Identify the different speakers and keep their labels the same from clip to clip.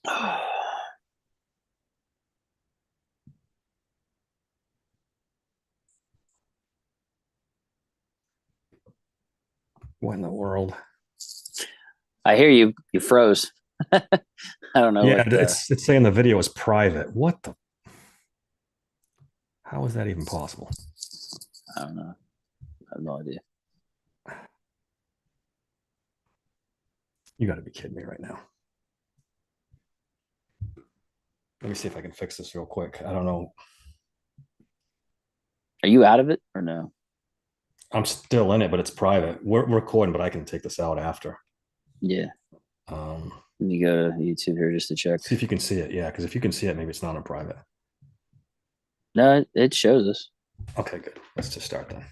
Speaker 1: What in the world?
Speaker 2: I hear you. You froze. I don't know
Speaker 1: Yeah,
Speaker 2: what.
Speaker 1: it's saying the video is private. What the? How is that even possible?
Speaker 2: I don't know. I have no idea.
Speaker 1: You got to be kidding me right now. Let me see if I can fix this real quick. I don't know.
Speaker 2: Are you out of it or no?
Speaker 1: I'm still in it, but it's private. We're recording, but I can take this out after.
Speaker 2: Yeah.
Speaker 1: Um,
Speaker 2: Let me go to YouTube here just to check.
Speaker 1: See if you can see it. Yeah, because if you can see it, maybe it's not in private.
Speaker 2: No, it shows us.
Speaker 1: Okay, good. Let's just start then.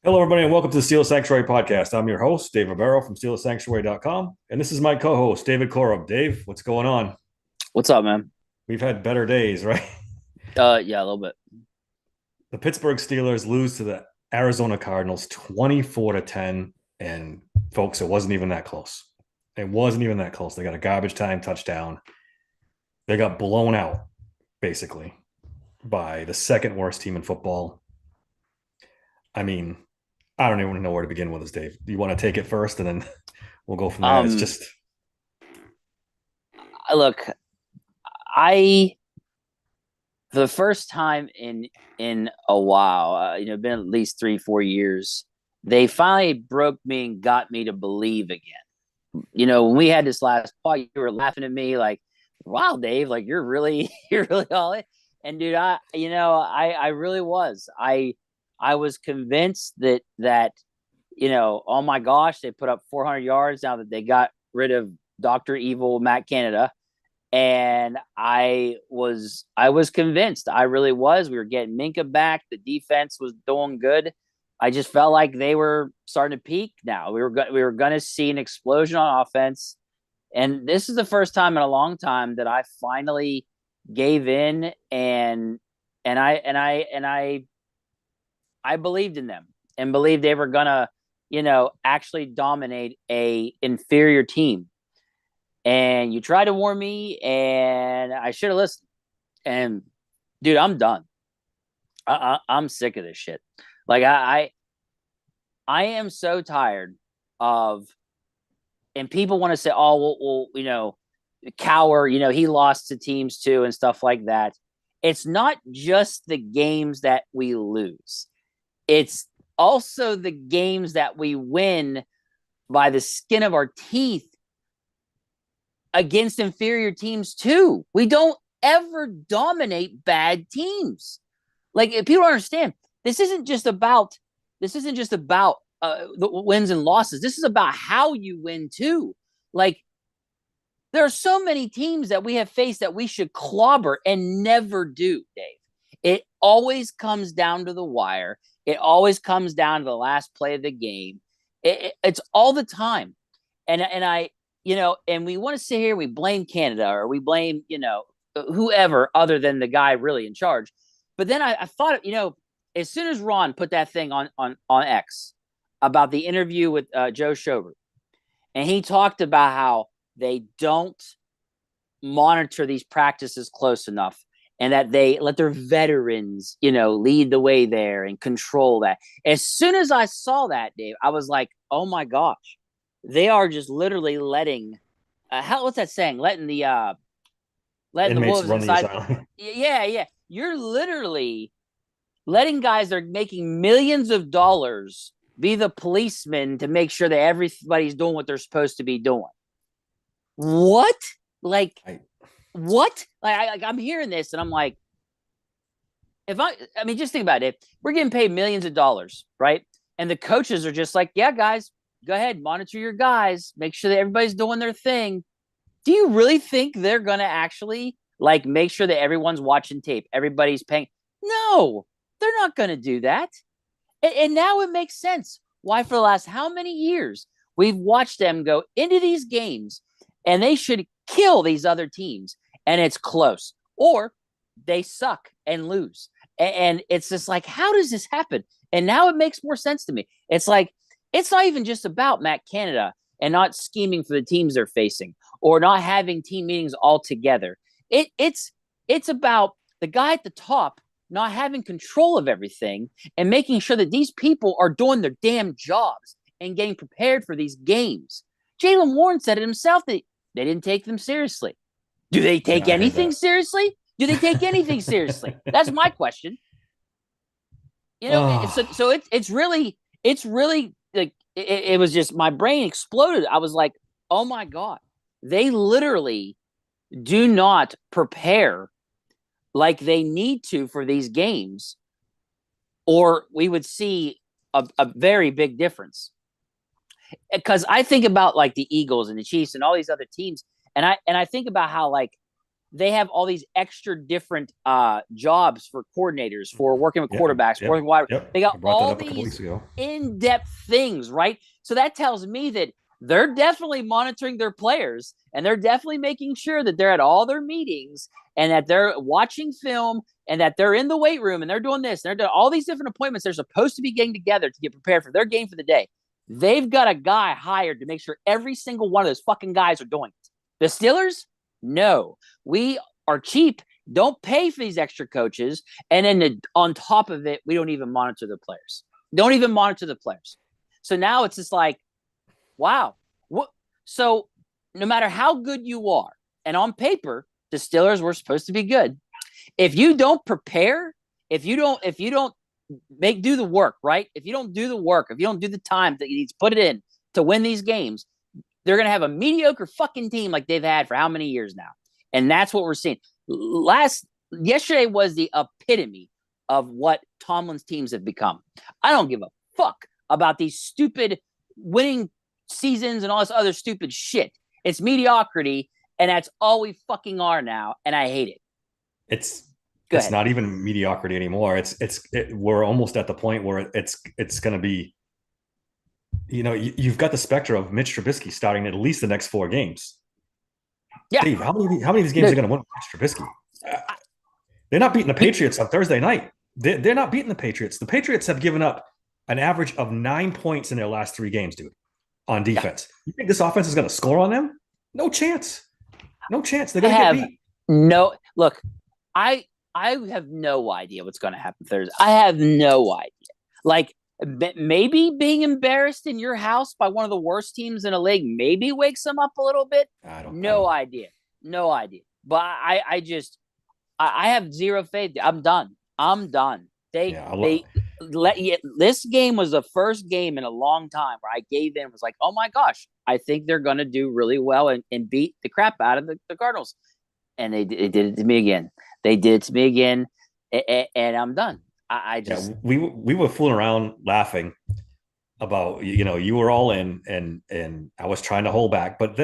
Speaker 1: Hello, everybody, and welcome to the Steel Sanctuary podcast. I'm your host, Dave Ribeiro from SteelSanctuary.com, and this is my co-host, David Korup. Dave, what's going on?
Speaker 2: What's up, man?
Speaker 1: We've had better days, right?
Speaker 2: Yeah, a little bit.
Speaker 1: The Pittsburgh Steelers lose to the Arizona Cardinals 24-10. And folks, it wasn't even that close. It wasn't even that close. They got a garbage time touchdown. They got blown out, basically, by the second worst team in football. I mean, I don't even know where to begin with this, Dave. Do you want to take it first and then we'll go from there? It's
Speaker 2: Um,
Speaker 1: just
Speaker 2: look, I for the first time in a while, been at least 3-4 years. They finally broke me and got me to believe again. When we had this last pod, you were laughing at me like, "Wow, Dave, like you're really you're really all in." And dude, I really was. I was convinced that oh my gosh, they put up 400 yards now that they got rid of Doctor Evil Matt Canada, and I was convinced. I really was. We were getting Minka back. The defense was doing good. I just felt like they were starting to peak. Now we were going to see an explosion on offense, and this is the first time in a long time that I finally gave in and I believed in them and believed they were gonna actually dominate a inferior team. And you tried to warn me, and I should have listened. And dude, I'm done. I'm sick of this shit. Like I am so tired of, and people want to say, oh, well, Cower, he lost to teams too and stuff like that. It's not just the games that we lose. It's also the games that we win by the skin of our teeth against inferior teams too. We don't ever dominate bad teams. Like, if people don't understand, this isn't just about the wins and losses. This is about how you win too. Like, there are so many teams that we have faced that we should clobber and never do, Dave. It always comes down to the wire. It always comes down to the last play of the game. It's all the time. And we want to sit here, we blame Canada or we blame, whoever other than the guy really in charge. But then I thought, as soon as Ron put that thing on X about the interview with Joe Schobert, and he talked about how they don't monitor these practices close enough and that they let their veterans, lead the way there and control that. As soon as I saw that, Dave, I was like, oh my gosh, they are just literally letting, what's that saying? Letting the
Speaker 1: inmates
Speaker 2: wolves
Speaker 1: run the
Speaker 2: inside.
Speaker 1: asylum.
Speaker 2: Yeah, yeah. You're literally letting guys that are making millions of dollars be the policemen to make sure that everybody's doing what they're supposed to be doing. What? Like,
Speaker 1: I,
Speaker 2: what? I'm hearing this and I'm like, I mean, just think about it. We're getting paid millions of dollars, right? And the coaches are just like, yeah, guys, go ahead, monitor your guys, make sure that everybody's doing their thing. Do you really think they're going to actually like make sure that everyone's watching tape? Everybody's paying? No, they're not going to do that. And now it makes sense why, for the last how many years, we've watched them go into these games and they should kill these other teams and it's close, or they suck and lose. And it's just like, how does this happen? And now it makes more sense to me. It's like, it's not even just about Matt Canada and not scheming for the teams they're facing, or not having team meetings all together. It's about the guy at the top not having control of everything and making sure that these people are doing their damn jobs and getting prepared for these games. Jaylen Warren said it himself that they didn't take them seriously. Do they take anything seriously? Do they take anything seriously? That's my question. So it's really like it was just my brain exploded. I was like, oh my God, they literally do not prepare like they need to for these games, or we would see a very big difference. Because I think about like the Eagles and the Chiefs and all these other teams, and I think about how like they have all these extra different jobs for coordinators, for working with quarterbacks, working wide. They got all these in-depth things, right? So that tells me that they're definitely monitoring their players, and they're definitely making sure that they're at all their meetings and that they're watching film and that they're in the weight room and they're doing this. And they're doing all these different appointments. They're supposed to be getting together to get prepared for their game for the day. They've got a guy hired to make sure every single one of those fucking guys are doing it. The Steelers, no. We are cheap, don't pay for these extra coaches, and then on top of it, we don't even monitor the players. Don't even monitor the players. So now it's just like, wow. So no matter how good you are, and on paper, the Steelers were supposed to be good. If you don't prepare, if you don't do the work, right? If you don't do the work, if you don't do the time that you need to put it in to win these games, they're going to have a mediocre fucking team like they've had for how many years now? And that's what we're seeing. Yesterday was the epitome of what Tomlin's teams have become. I don't give a fuck about these stupid winning seasons and all this other stupid shit. It's mediocrity, and that's all we fucking are now, and I hate it.
Speaker 1: It's not even mediocrity anymore. We're almost at the point where it's going to be, you've got the specter of Mitch Trubisky starting at least the next 4 games.
Speaker 2: Yeah.
Speaker 1: Dave, how many of these games are going to win with Mitch Trubisky? They're not beating the Patriots on Thursday night. They're not beating the Patriots. The Patriots have given up an average of 9 points in their last 3 games, dude, on defense. Yeah. You think this offense is going to score on them? No chance. No chance. They're going to get beat.
Speaker 2: No, look, I have no idea what's going to happen Thursday. I have no idea. Like, maybe being embarrassed in your house by one of the worst teams in the league maybe wakes them up a little bit. No idea. But I have zero faith. I'm done. This game was the first game in a long time where I gave in, was like, oh my gosh, I think they're going to do really well and beat the crap out of the Cardinals. And they did it to me again. And I'm done.
Speaker 1: We were fooling around laughing about, you were all in and I was trying to hold back. But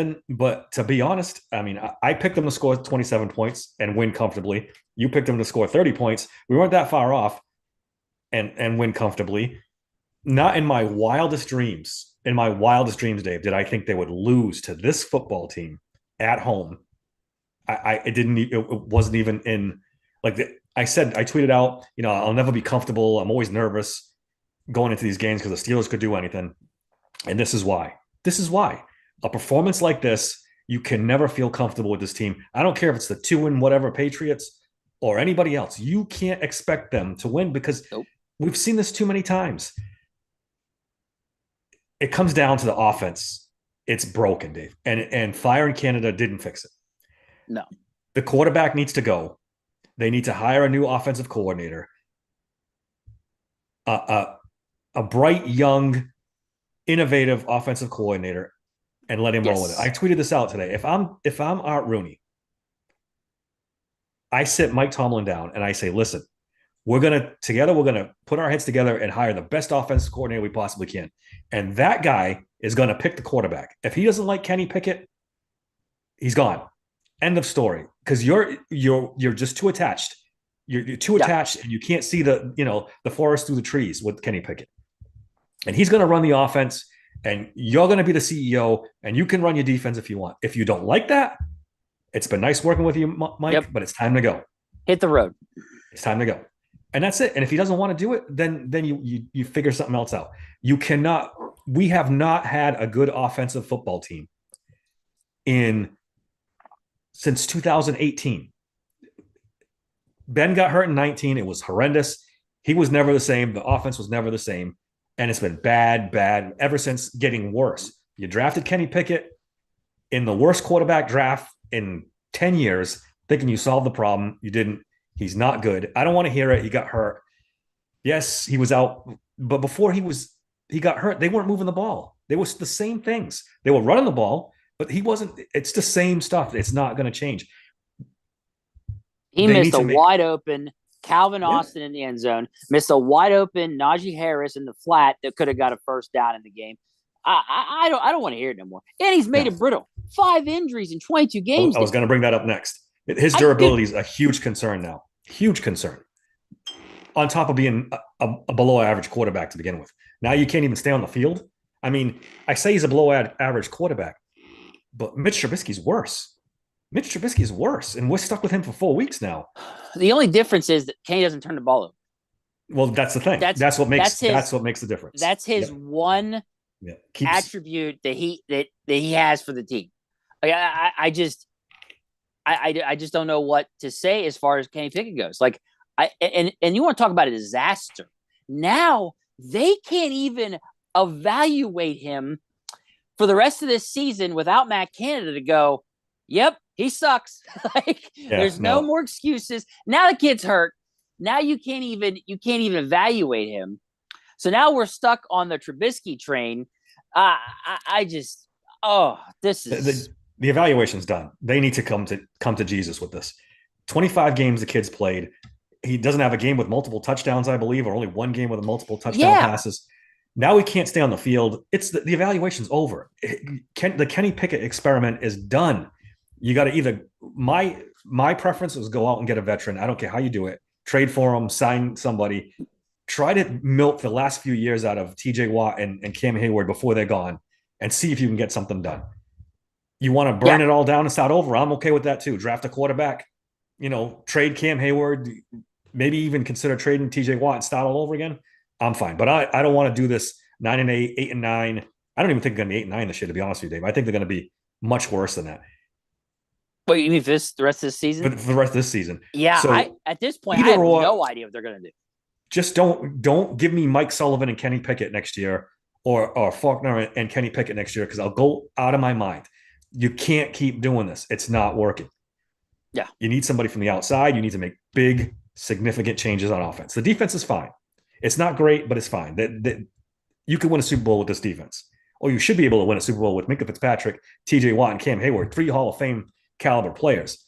Speaker 1: to be honest, I mean, I picked them to score 27 points and win comfortably. You picked them to score 30 points. We weren't that far off and win comfortably. Not in my wildest dreams. In my wildest dreams, Dave, did I think they would lose to this football team at home. It wasn't even in, like, I tweeted out, I'll never be comfortable. I'm always nervous going into these games because the Steelers could do anything. And this is why. A performance like this, you can never feel comfortable with this team. I don't care if it's the 2-whatever Patriots or anybody else. You can't expect them to win because we've seen this too many times. It comes down to the offense. It's broken, Dave. And firing Canada didn't fix it.
Speaker 2: No.
Speaker 1: The quarterback needs to go. They need to hire a new offensive coordinator. A bright, young, innovative offensive coordinator, and let him roll with it. I tweeted this out today. If I'm Art Rooney, I sit Mike Tomlin down and I say, listen, we're gonna put our heads together and hire the best offensive coordinator we possibly can. And that guy is gonna pick the quarterback. If he doesn't like Kenny Pickett, he's gone. End of story. Because you're just too attached. You're too attached, and you can't see the forest through the trees with Kenny Pickett. And he's going to run the offense, and you're going to be the CEO, and you can run your defense if you want. If you don't like that, it's been nice working with you, Mike, but it's time to go.
Speaker 2: Hit the road.
Speaker 1: It's time to go. And that's it. And if he doesn't want to do it, then you figure something else out. We have not had a good offensive football team in since 2018. Ben got hurt in 19. It was horrendous. He was never the same. The offense was never the same. And it's been bad, bad ever since, getting worse. You drafted Kenny Pickett in the worst quarterback draft in 10 years, thinking you solved the problem. You didn't. He's not good. I don't want to hear it. He got hurt. Yes, he was out. But before he got hurt, they weren't moving the ball. They were the same things. They were running the ball, but he wasn't. It's the same stuff. It's not going to change.
Speaker 2: He missed a wide open Calvin Austin in the end zone, missed a wide open Najee Harris in the flat that could have got a first down in the game. I don't want to hear it no more. And he's made it brittle. 5 injuries in 22 games.
Speaker 1: I was going to bring that up next. His durability is a huge concern now. Huge concern. On top of being a below average quarterback to begin with. Now you can't even stay on the field. I mean, I say he's a below average quarterback, but Mitch Trubisky's worse. Mitch Trubisky is worse, and we're stuck with him for 4 weeks now.
Speaker 2: The only difference is that Kenny doesn't turn the ball over.
Speaker 1: Well, that's the thing. That's what makes the difference.
Speaker 2: That's his one attribute that he has for the team. Like, I just don't know what to say as far as Kenny Pickett goes. Like, and you want to talk about a disaster. Now they can't even evaluate him for the rest of this season without Matt Canada to go, yep, he sucks. There's no more excuses. Now the kid's hurt. Now you can't even evaluate him. So now we're stuck on the Trubisky train. This is
Speaker 1: the evaluation's done. They need to come to Jesus with this. 25 games the kid's played. He doesn't have a game with multiple touchdowns, I believe, or only one game with multiple touchdown passes. Now he can't stay on the field. It's the evaluation's over. The Kenny Pickett experiment is done. You got to either my preference is go out and get a veteran. I don't care how you do it. Trade for him, sign somebody. Try to milk the last few years out of TJ Watt and Cam Hayward before they're gone and see if you can get something done. You want to burn it all down and start over. I'm okay with that too. Draft a quarterback, trade Cam Hayward, maybe even consider trading TJ Watt and start all over again. I'm fine. But I don't want to do this 9-8, 8-9. I don't even think they're going to be 8-9 this year, to be honest with you, Dave. I think they're going to be much worse than that.
Speaker 2: What, you mean for the rest of this season?
Speaker 1: For the rest of this season.
Speaker 2: Yeah, so at this point, I have no idea what they're going to do.
Speaker 1: Just don't give me Mike Sullivan and Kenny Pickett next year or Faulkner and Kenny Pickett next year because I'll go out of my mind. You can't keep doing this. It's not working.
Speaker 2: Yeah.
Speaker 1: You need somebody from the outside. You need to make big, significant changes on offense. The defense is fine. It's not great, but it's fine. You could win a Super Bowl with this defense. Or you should be able to win a Super Bowl with Minkah Fitzpatrick, TJ Watt, and Cam Hayward, 3 Hall of Fame caliber players.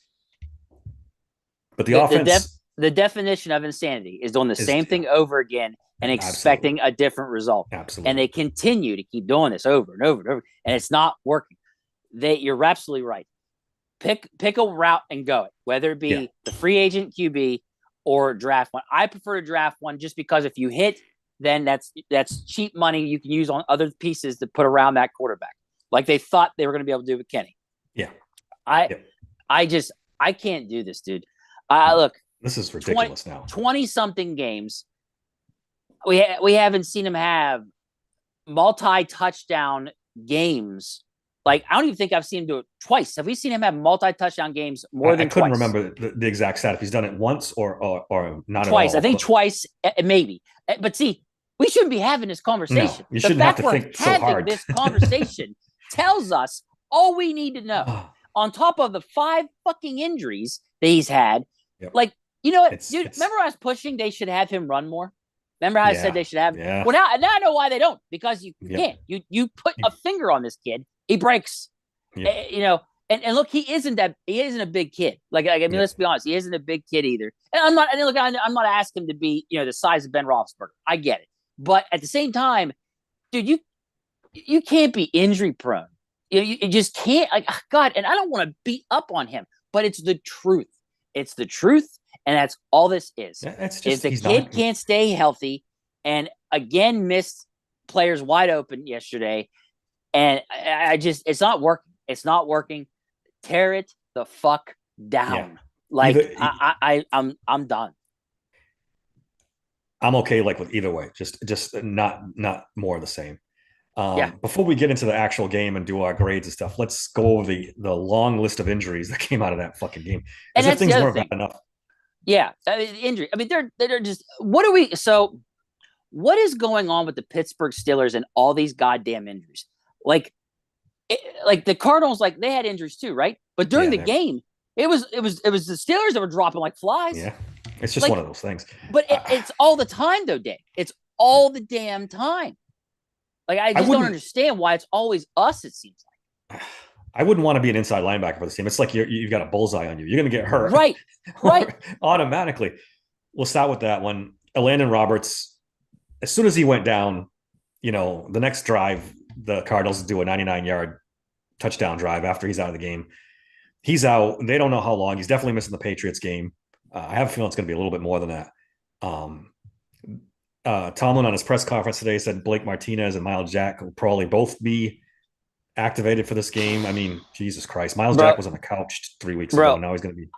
Speaker 1: But the offense...
Speaker 2: The definition of insanity is doing the same thing over again and expecting a different result.
Speaker 1: Absolutely.
Speaker 2: And they continue to keep doing this over and over and over, and it's not working. You're absolutely right. Pick a route and go it, whether it be the free agent QB or draft one. I prefer to draft one just because if you hit, then that's cheap money you can use on other pieces to put around that quarterback, like they thought they were going to be able to do with Kenny.
Speaker 1: Yeah.
Speaker 2: I can't do this, dude. Look.
Speaker 1: This is ridiculous now.
Speaker 2: 20-something games. We haven't seen him have multi-touchdown games. Like, I don't even think I've seen him do it twice. Have we seen him have multi-touchdown games more than twice?
Speaker 1: I couldn't remember the exact stat if he's done it once or not
Speaker 2: twice.
Speaker 1: At all.
Speaker 2: I think twice, maybe. But see, we shouldn't be having this conversation.
Speaker 1: No, you shouldn't have to think so hard.
Speaker 2: This conversation tells us all we need to know. On top of the 5 fucking injuries that he's had, like, you know what, dude? Remember I was pushing they should have him run more? Remember how I said they should have him?
Speaker 1: Yeah.
Speaker 2: Well, now I know why they don't, because you can't. You put a finger on this kid, he breaks. And look, he isn't a big kid. Like I mean, let's be honest, he isn't a big kid either. And I'm not asking him to be, the size of Ben Roethlisberger. I get it. But at the same time, dude, you can't be injury prone. You just can't. Like, God, and I don't want to beat up on him, but it's the truth. It's the truth. And that's all this is. The kid can't stay healthy, and again missed players wide open yesterday. And it's not working. It's not working. Tear it the fuck down. Yeah. I'm done.
Speaker 1: I'm okay with either way. Just not more of the same.
Speaker 2: Yeah.
Speaker 1: Before we get into the actual game and do our grades and stuff, let's go over the long list of injuries that came out of that fucking game,
Speaker 2: And
Speaker 1: as if
Speaker 2: that's the
Speaker 1: things
Speaker 2: other
Speaker 1: weren't bad
Speaker 2: thing.
Speaker 1: enough.
Speaker 2: Yeah. I mean, injury. I mean, they're just, what are we, so what is going on with the Pittsburgh Steelers and all these goddamn injuries? Like, like the Cardinals, like they had injuries too, right? But during
Speaker 1: Yeah,
Speaker 2: the game, it was the Steelers that were dropping like flies.
Speaker 1: yeah. It's just one
Speaker 2: Like,
Speaker 1: of those things.
Speaker 2: but it's all the time though, Dave. It's all the damn time. Like I
Speaker 1: I
Speaker 2: just don't
Speaker 1: wouldn't.
Speaker 2: understand why it's always us. It seems
Speaker 1: I wouldn't want to be an inside linebacker for this team. It's like you've got a bullseye on you. You're going to get
Speaker 2: like
Speaker 1: hurt
Speaker 2: right.
Speaker 1: automatically. We'll start with that one. Landon Roberts, as soon as he went down, the next drive, the Cardinals do a 99-yard touchdown drive after he's out of the game. He's out. They don't know how long. He's definitely missing the Patriots game. I have a feeling it's going to be a little bit more than that. Tomlin on his press conference today said Blake Martinez and Miles Jack will probably both be activated for this game. I mean, Jesus Christ. Miles Jack was on the couch 3 weeks ago.
Speaker 2: Bro,
Speaker 1: Now he's going to be.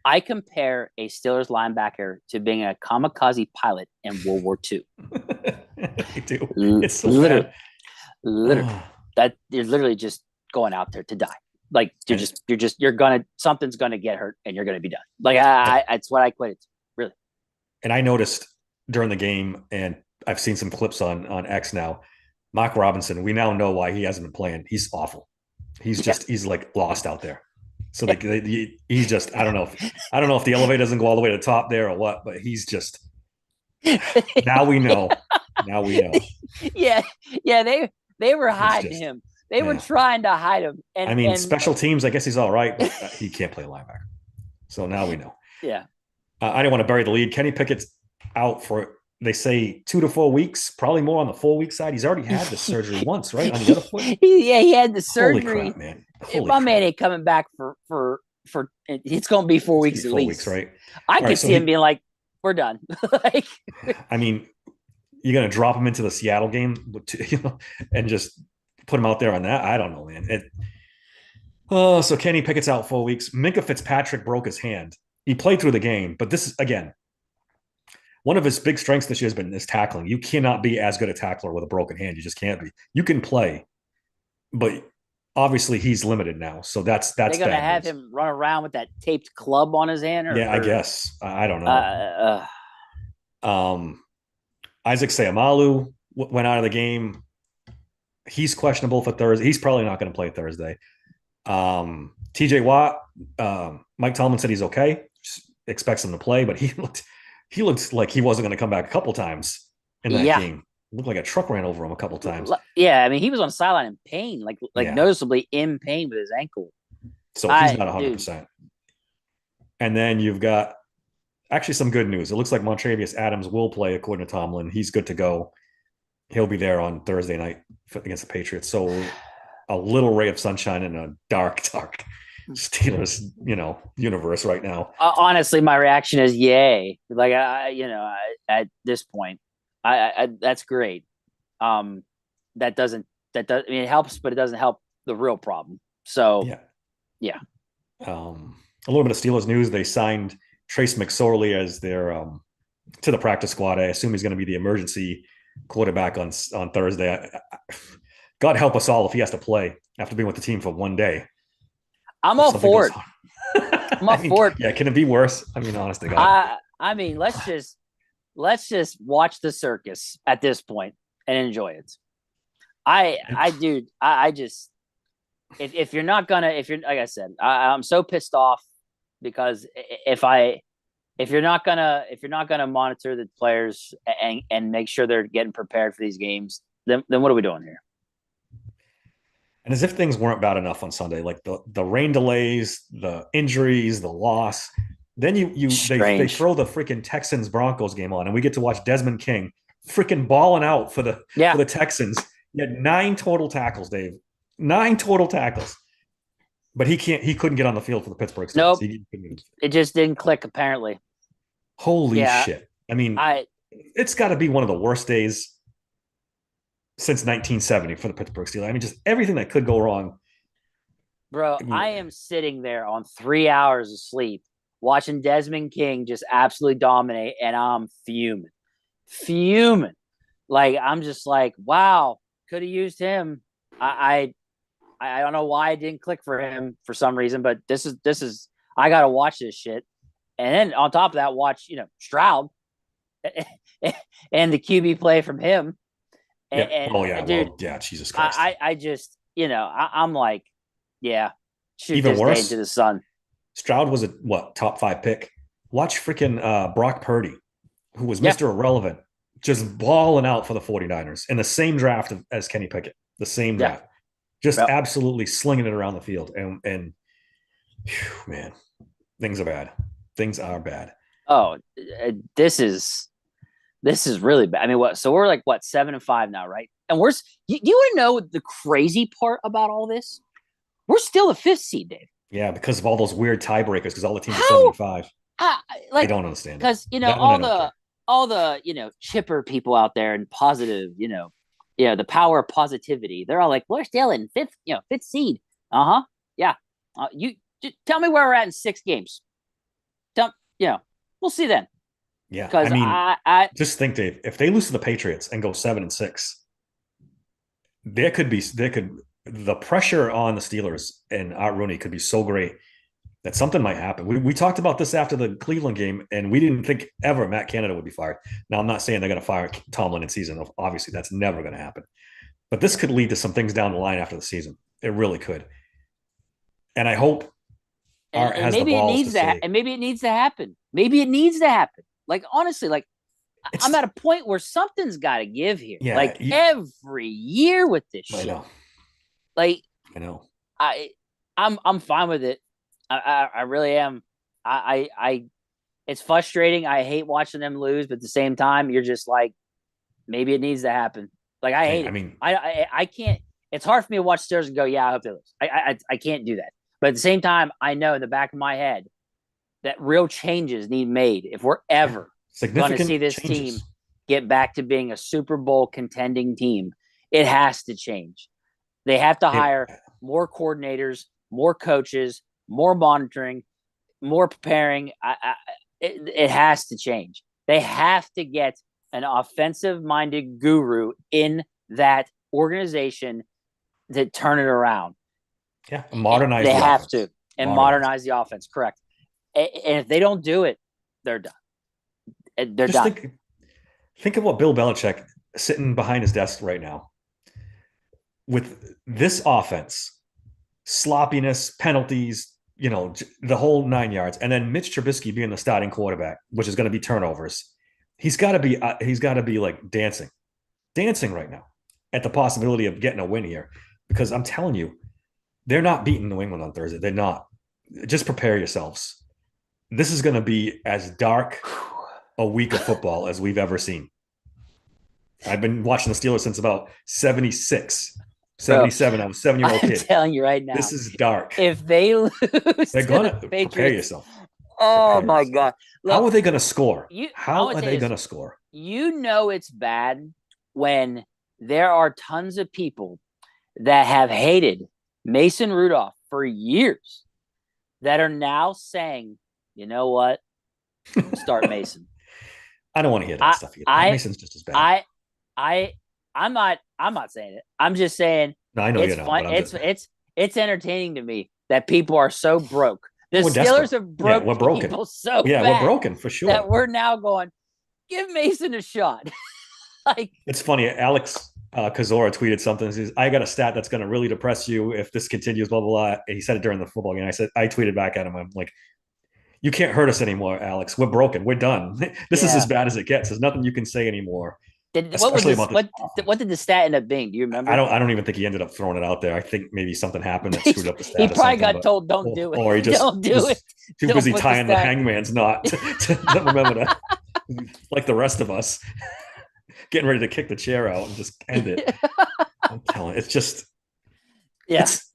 Speaker 2: I compare a Steelers linebacker to being a kamikaze pilot in World War II.
Speaker 1: I do. It's so
Speaker 2: literally,
Speaker 1: bad.
Speaker 2: literally, that you're literally just going out there to die. Like something's gonna get hurt and you're gonna be done. Like that's what I equate it to, really.
Speaker 1: And I noticed during the game, and I've seen some clips on X now. Mark Robinson, we now know why he hasn't been playing. He's awful. He's like lost out there. So he's just I don't know if the elevator doesn't go all the way to the top there or what, but he's just now we know. Now we know.
Speaker 2: Yeah, they were hiding him. They were trying to hide him. And
Speaker 1: I mean, special teams, I guess he's all right, but he can't play linebacker. So now we know.
Speaker 2: Yeah.
Speaker 1: I didn't want to bury the lead. Kenny Pickett's out for, they say, 2 to 4 weeks, probably more on the 4-week side. He's already had the surgery once, right? On the other foot?
Speaker 2: He had the surgery.
Speaker 1: Holy crap, man.
Speaker 2: Man ain't coming back for it's going to be 4 weeks at least.
Speaker 1: 4 weeks, right?
Speaker 2: I could see him being like, we're done. Like,
Speaker 1: I mean, you're going to drop him into the Seattle game, and just put him out there on that? I don't know, man. So Kenny Pickett's out 4 weeks. Minkah Fitzpatrick broke his hand. He played through the game, but this is, again, one of his big strengths this year has been his tackling. You cannot be as good a tackler with a broken hand. You just can't be. You can play, but obviously he's limited now. So that's
Speaker 2: they're going to have him run around with that taped club on his hand?
Speaker 1: I guess. I don't know. Isaac Seumalo went out of the game. He's questionable for Thursday. He's probably not going to play Thursday. TJ Watt, Mike Tomlin said he's okay. Just expects him to play, but he looked like he wasn't going to come back a couple times in that game. Looked like a truck ran over him a couple times.
Speaker 2: Yeah, I mean, he was on the sideline in pain, noticeably in pain with his ankle.
Speaker 1: So he's not 100%. And then you've got actually some good news. It looks like Montravius Adams will play, according to Tomlin. He's good to go. He'll be there on Thursday night against the Patriots. So a little ray of sunshine in a dark Steelers, universe right now.
Speaker 2: Honestly, my reaction is yay. Like at this point, I that's great. That does. I mean, it helps, but it doesn't help the real problem. So yeah.
Speaker 1: A little bit of Steelers news. They signed Trace McSorley as their to the practice squad. I assume he's going to be the emergency quarterback on Thursday. God help us all if he has to play after being with the team for one day.
Speaker 2: I'm all for it. I'm all for it.
Speaker 1: Yeah, can it be worse? I mean, honest to God.
Speaker 2: I mean, let's just watch the circus at this point and enjoy it. I just if you're like I said, I'm so pissed off because if you're not gonna monitor the players and make sure they're getting prepared for these games, then what are we doing here?
Speaker 1: And as if things weren't bad enough on Sunday, like the rain delays, the injuries, the loss, then they throw the freaking Texans Broncos game on, and we get to watch Desmond King freaking balling out for the Texans. He had 9 total tackles, Dave. 9 total tackles. But he couldn't get on the field for the Pittsburgh Steelers.
Speaker 2: Nope. It just didn't click, apparently.
Speaker 1: Holy shit. I mean, it's got to be one of the worst days since 1970 for the Pittsburgh Steelers. I mean, just everything that could go wrong.
Speaker 2: Bro, I am sitting there on 3 hours of sleep watching Desmond King just absolutely dominate, and I'm fuming. Like, I'm just like, wow. could have used him. I don't know why it didn't click for him for some reason, but this is I gotta watch this shit. And then on top of that, watch, Stroud and the QB play from him.
Speaker 1: Yeah.
Speaker 2: And
Speaker 1: Oh yeah.
Speaker 2: dude,
Speaker 1: Well, yeah. Jesus Christ.
Speaker 2: I just, I'm like, yeah, shoot
Speaker 1: Even
Speaker 2: this day
Speaker 1: worse,
Speaker 2: into the sun.
Speaker 1: Stroud was a top 5 pick. Watch freaking Brock Purdy, who was
Speaker 2: Yeah.
Speaker 1: Mr. Irrelevant, just balling out for the 49ers in the same draft as Kenny Pickett, the same
Speaker 2: Yeah.
Speaker 1: draft, just
Speaker 2: Yep.
Speaker 1: absolutely slinging it around the field. And whew, man, things are bad. Things are bad.
Speaker 2: Oh, this is really bad. I mean, what? So we're like what 7-5 now, right? And you want to know the crazy part about all this? We're still a 5th seed, Dave.
Speaker 1: Yeah, because of all those weird tiebreakers, because all the teams are
Speaker 2: How?
Speaker 1: 75.
Speaker 2: I
Speaker 1: I don't understand it.
Speaker 2: because
Speaker 1: That one I don't care.
Speaker 2: all the chipper people out there and positive, the power of positivity. They're all like, we're still in 5th seed. Uh-huh. Yeah. You just tell me where we're at in 6 games. We'll see then.
Speaker 1: Yeah,
Speaker 2: Because
Speaker 1: I mean,
Speaker 2: I
Speaker 1: just think, Dave, if they lose to the Patriots and go 7-6, the pressure on the Steelers and Art Rooney could be so great that something might happen. We talked about this after the Cleveland game, and we didn't think ever Matt Canada would be fired. Now, I'm not saying they're going to fire Tomlin in season. Obviously, that's never going to happen. But this could lead to some things down the line after the season. It really could. And I hope Art has the balls to say,
Speaker 2: and maybe it needs to happen. Maybe it needs to happen. Like, honestly, like, I'm at a point where something's got to give here.
Speaker 1: Yeah,
Speaker 2: like every year with this
Speaker 1: I
Speaker 2: shit.
Speaker 1: know.
Speaker 2: Like,
Speaker 1: I know.
Speaker 2: I'm fine with it. I really am. I it's frustrating. I hate watching them lose, but at the same time, you're just like, maybe it needs to happen. Like, I hate it.
Speaker 1: I mean,
Speaker 2: I can't. It's hard for me to watch Steelers and go, yeah, I hope they lose. I can't do that. But at the same time, I know in the back of my head that real changes need made if we're ever going to see this team get back to being a Super Bowl contending team. It has to change. They have to hire more coordinators, more coaches, more monitoring, more preparing. It has to change. They have to get an offensive-minded guru in that organization to turn it around.
Speaker 1: Yeah, modernize.
Speaker 2: They have to and modernize the offense. Correct. And if they don't do it, they're done. They're done.
Speaker 1: Think of what Bill Belichick sitting behind his desk right now with this offense, sloppiness, penalties, the whole 9 yards, and then Mitch Trubisky being the starting quarterback, which is going to be turnovers. He's got to be like dancing right now at the possibility of getting a win here, because I'm telling you, they're not beating New England on Thursday. They're not. Just prepare yourselves. This is going to be as dark a week of football as we've ever seen. I've been watching the Steelers since about 76, 77. Bro, I was a 7-year-old kid.
Speaker 2: I'm telling you right now.
Speaker 1: This is dark.
Speaker 2: If they lose,
Speaker 1: they're going to prepare yourself.
Speaker 2: Oh, my God.
Speaker 1: Look, how are they going to score? How are they going to score?
Speaker 2: It's bad when there are tons of people that have hated Mason Rudolph for years that are now saying, you know what? Start Mason.
Speaker 1: I don't want to hear that stuff. Mason's just as bad.
Speaker 2: I'm not saying it. I'm just saying.
Speaker 1: No, I know
Speaker 2: it's
Speaker 1: you're
Speaker 2: fun.
Speaker 1: not.
Speaker 2: It's entertaining to me that people are so broke. The Steelers have broke people so bad.
Speaker 1: We're broken for sure.
Speaker 2: That we're now going, give Mason a shot. Like,
Speaker 1: it's funny. Alex Kozora tweeted something. He says, I got a stat that's going to really depress you if this continues, blah, blah, blah. And he said it during the football game. I tweeted back at him. I'm like, you can't hurt us anymore, Alex. We're broken. We're done. This is as bad as it gets. There's nothing you can say anymore.
Speaker 2: What did the stat end up being? Do you remember?
Speaker 1: I don't even think he ended up throwing it out there. I think maybe something happened that screwed up the stat.
Speaker 2: He probably got told, don't do it.
Speaker 1: Or he just
Speaker 2: don't do it.
Speaker 1: Too busy tying the hangman's knot to remember that. Like the rest of us. Getting ready to kick the chair out and just end it. I'm telling you, it's just, it's